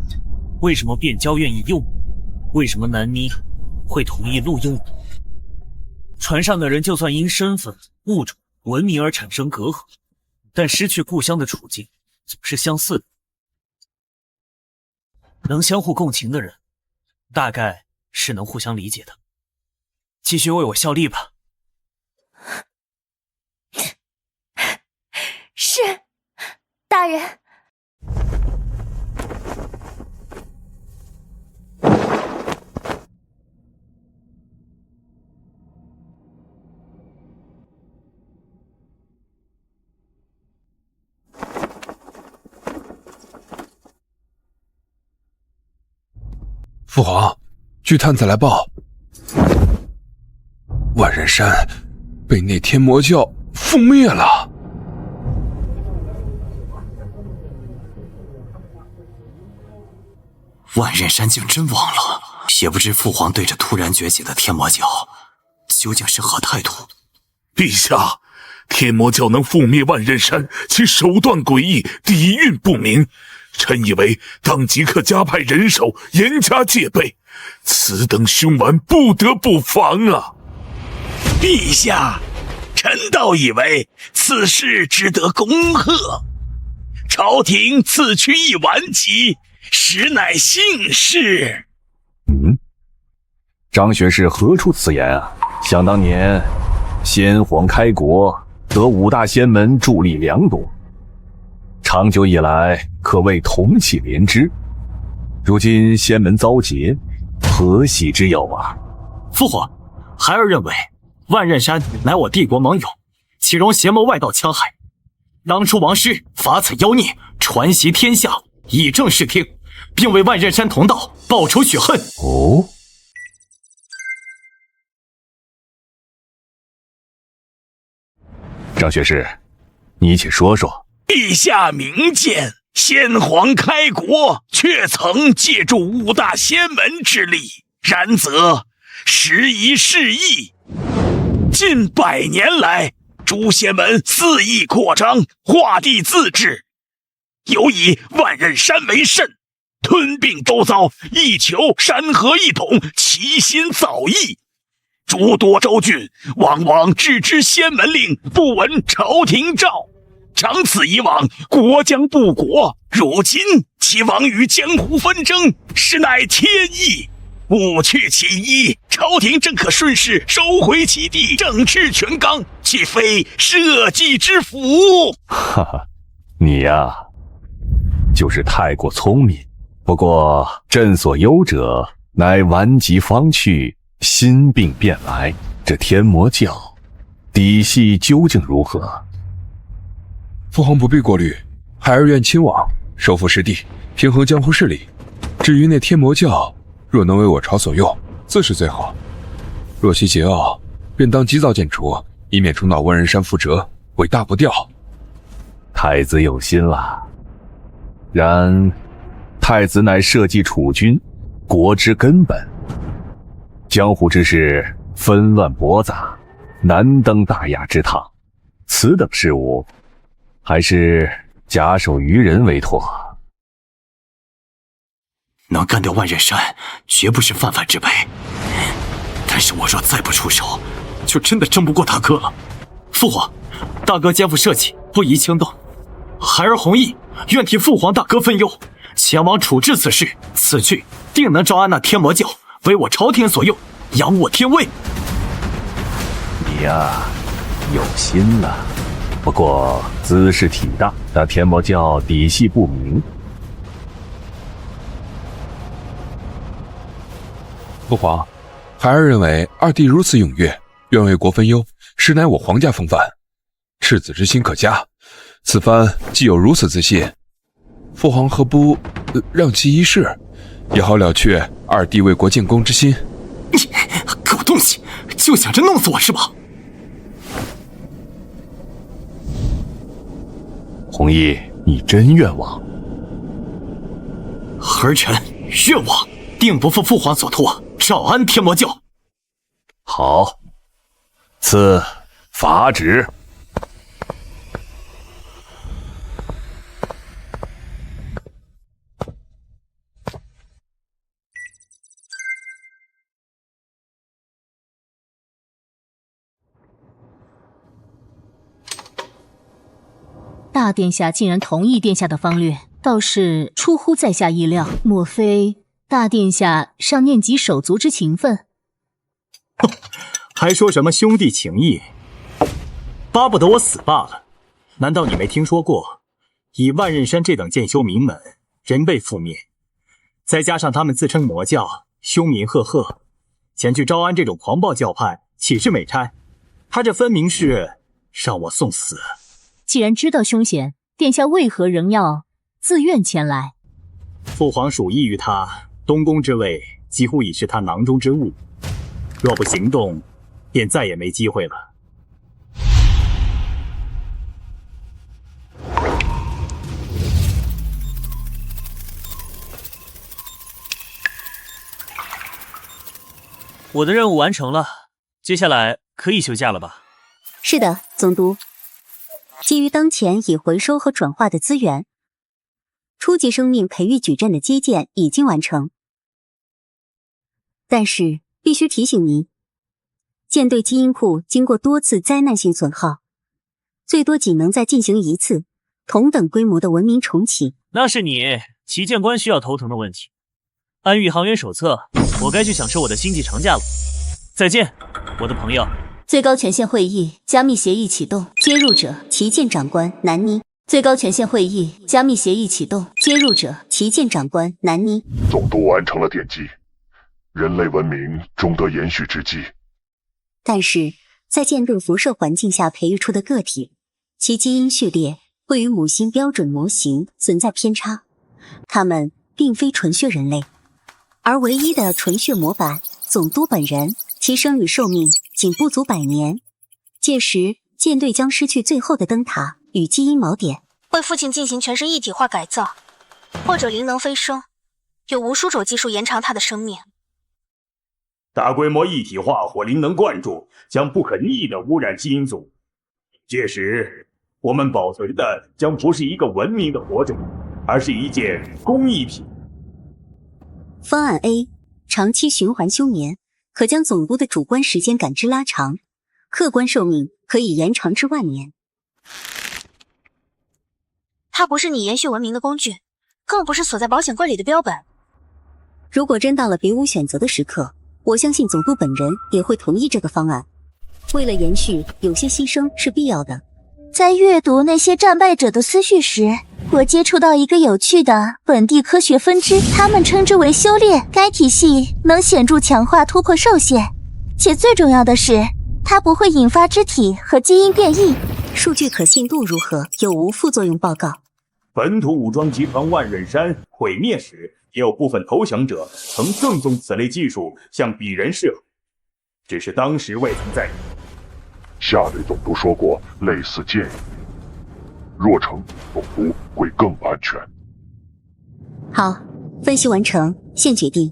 为什么变焦愿意用你，为什么南妮会同意录用你。船上的人就算因身份、物种、文明而产生隔阂，但失去故乡的处境总是相似的。能相互共情的人，大概是能互相理解的。继续为我效力吧。是，大人。父皇，据探子来报，万仞山被那天魔教覆灭了。万仞山竟真亡了，也不知父皇对着突然崛起的天魔教究竟是何态度。陛下，天魔教能覆灭万仞山，其手段诡异，底蕴不明。臣以为当即可加派人手，严加戒备。此等凶顽，不得不防啊！陛下，臣倒以为此事值得恭贺。朝廷赐去一顽疾，实乃幸事。张学士何出此言啊？想当年，先皇开国，得5大仙门助力良多，长久以来可谓同气连枝。如今仙门遭劫，何喜之有啊？父皇，孩儿认为万仞山乃我帝国盟友，岂容邪谋外道戕害？当初王师伐此妖孽，传习天下，以正视听，并为万仞山同道报仇雪恨。哦，张学士，你且说说，陛下明鉴，先皇开国却曾借助5大仙门之力，然则时移世易。近100年来，诸仙门肆意扩张，画地自治，尤以万仞山为甚，吞并周遭，一求山河一统，齐心造诣。诸多州郡往往只知仙门令，不闻朝廷诏。长此以往，国将不国。如今其亡于江湖纷争，实乃天意。勿去其一，朝廷正可顺势收回其地，整治全纲，岂非社稷之福？哈哈，你呀，就是太过聪明。不过朕所忧者，乃顽疾方去，心病便来。这天魔教底细究竟如何？父皇不必过虑，孩儿愿亲往，收复失地，平衡江湖势力。至于那天魔教，若能为我朝所用，自是最好；若其桀骜，便当及早剪除，以免重蹈万仞山覆辙，尾大不掉。太子有心了，然太子乃社稷储君，国之根本。江湖之事纷乱驳杂，难登大雅之堂。此等事务，还是假手于人为妥。能干掉万仞山，绝不是泛泛之辈。但是我若再不出手，就真的争不过大哥了。父皇，大哥肩负社稷，不宜轻动。孩儿弘毅愿替父皇大哥分忧，前往处置此事。此去定能招安那天魔教，为我朝廷所用，扬我天威。你呀，有心了。不过姿势体大，那天魔教底细不明。父皇，孩儿认为二弟如此踊跃，愿为国分忧，实乃我皇家风范，赤子之心可嘉。此番既有如此自信，父皇何不让其一试，也好了却二弟为国建功之心。你狗东西，就想着弄死我是吧？弘毅，你真愿望？儿臣愿望，定不负父皇所托，招安天魔教。好，赐法旨。大殿下竟然同意殿下的方略，倒是出乎在下意料。莫非大殿下尚念及手足之情分？还说什么兄弟情谊，巴不得我死罢了。难道你没听说过，以万仞山这等剑修名门，人辈覆灭，再加上他们自称魔教，凶名赫赫，前去招安这种狂暴教派，岂是美差？他这分明是让我送死。既然知道凶险，殿下为何仍要自愿前来？父皇属意于他，东宫之位几乎已是他囊中之物，若不行动，便再也没机会了。我的任务完成了，接下来可以休假了吧？是的，总督。基于当前已回收和转化的资源，初级生命培育矩阵的基建已经完成。但是必须提醒您，舰队基因库经过多次灾难性损耗，最多仅能再进行一次同等规模的文明重启。那是你旗舰官需要头疼的问题。按宇航员手册，我该去享受我的星际长假了。再见，我的朋友。最高权限会议加密协议启动，接入者旗舰长官南妮。最高权限会议加密协议启动，接入者旗舰长官南妮。总督完成了奠基，人类文明终得延续之机。但是在舰队辐射环境下培育出的个体，其基因序列会与母星标准模型存在偏差，他们并非纯血人类，而唯一的纯血模板总督本人，其生理寿命仅不足100年，届时舰队将失去最后的灯塔与基因锚点。为父亲进行全身一体化改造，或者灵能飞升，有无数种技术延长他的生命。大规模一体化或灵能灌注将不可逆地污染基因组，届时我们保存的将不是一个文明的活着，而是一件工艺品。方案 A， 长期循环休眠，可将总督的主观时间感知拉长，客观寿命可以延长至万年。它不是你延续文明的工具，更不是锁在保险柜里的标本。如果真到了别无选择的时刻，我相信总督本人也会同意这个方案。为了延续，有些牺牲是必要的。在阅读那些战败者的思绪时，我接触到一个有趣的本地科学分支，他们称之为修炼。该体系能显著强化突破受限，且最重要的是，它不会引发肢体和基因变异。数据可信度如何？有无副作用报告？本土武装集团万仞山毁灭时，也有部分投降者曾赠送此类技术向鄙人示好，只是当时未曾在意。夏雷总督说过类似建议，若成，总督会更安全。好，分析完成，现决定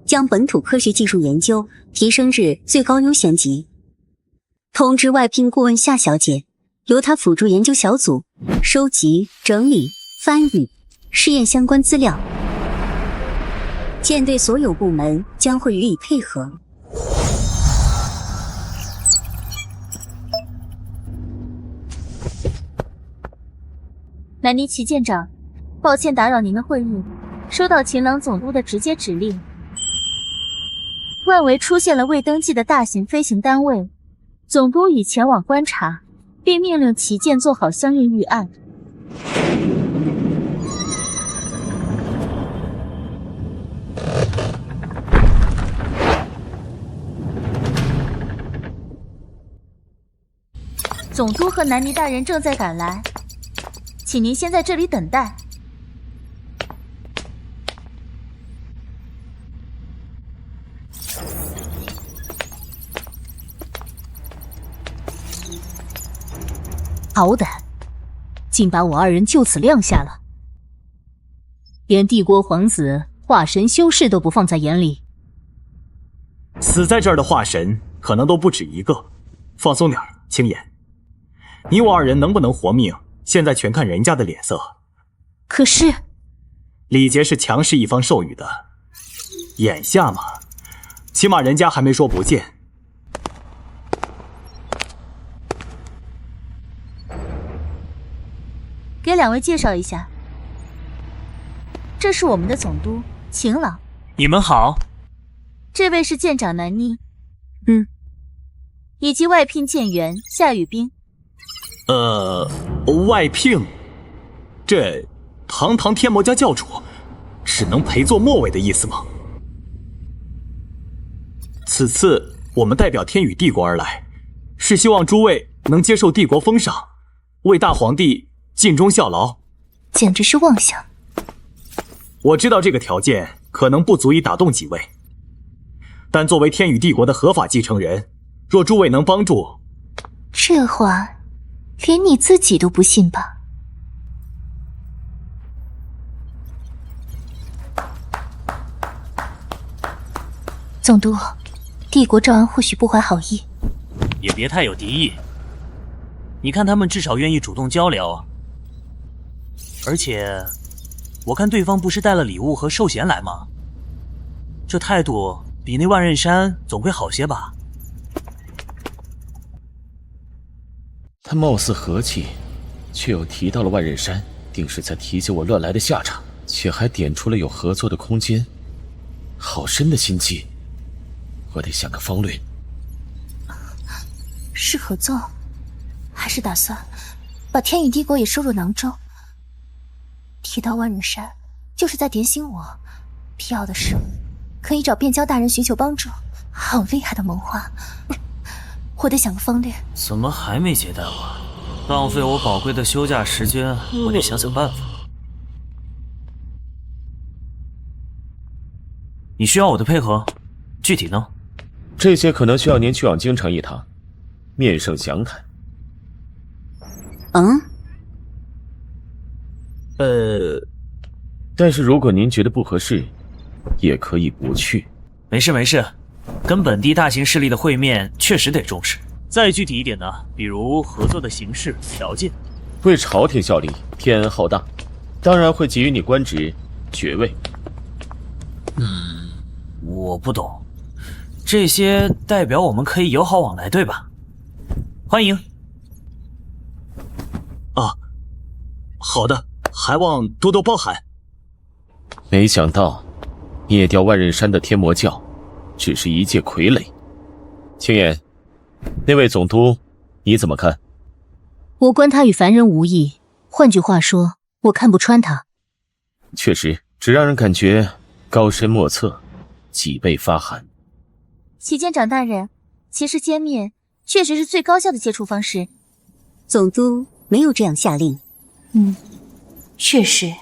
将本土科学技术研究提升至最高优先级。通知外聘顾问夏小姐，由她辅助研究小组收集、整理、翻译、试验相关资料。舰队所有部门将会予以配合。南尼奇舰长，抱歉打扰您的会议，收到秦朗总督的直接指令，外围出现了未登记的大型飞行单位，总督已前往观察，并命令旗舰做好相应预案。总督和南尼大人正在赶来，请您先在这里等待。好胆，竟把我二人就此晾下了，连帝国皇子化神修士都不放在眼里。死在这儿的化神可能都不止一个，放松点，青岩。你我二人能不能活命，现在全看人家的脸色。可是，李杰是强势一方授予的，眼下嘛，起码人家还没说不见。给两位介绍一下，这是我们的总督秦朗。你们好。这位是舰长南妮，以及外聘舰员夏雨冰。外聘，这堂堂天魔家教主，只能陪坐末尾的意思吗？此次我们代表天宇帝国而来，是希望诸位能接受帝国封赏，为大皇帝尽忠效劳。简直是妄想。我知道这个条件可能不足以打动几位，但作为天宇帝国的合法继承人，若诸位能帮助，这话连你自己都不信吧？总督，帝国赵安或许不怀好意，也别太有敌意。你看他们至少愿意主动交流啊。而且，我看对方不是带了礼物和寿衔来吗？这态度比那万仞山总会好些吧？他貌似和气，却又提到了万仞山，定是在提醒我乱来的下场，且还点出了有合作的空间。好深的心机，我得想个方略。是合作，还是打算把天宇帝国也收入囊中？提到万仞山，就是在点醒我，必要的是可以找变焦大人寻求帮助。好厉害的谋划！我得想个方略。怎么还没接待我？浪费我宝贵的休假时间，我得想想办法。你需要我的配合，具体呢？这些可能需要您去往京城一趟，面圣详谈。但是如果您觉得不合适，也可以不去。没事没事，跟本地大型势力的会面确实得重视。再具体一点呢，比如合作的形式、条件。为朝廷效力，天恩浩荡，当然会给予你官职、爵位。我不懂，这些代表我们可以友好往来，对吧？欢迎。好的，还望多多包涵。没想到，灭掉万仞山的天魔教，只是一介傀儡。青眼，那位总督，你怎么看？我观他与凡人无异，换句话说，我看不穿他。确实，只让人感觉高深莫测，脊背发寒。齐监长大人，其实歼灭确实是最高效的接触方式。总督没有这样下令。确实。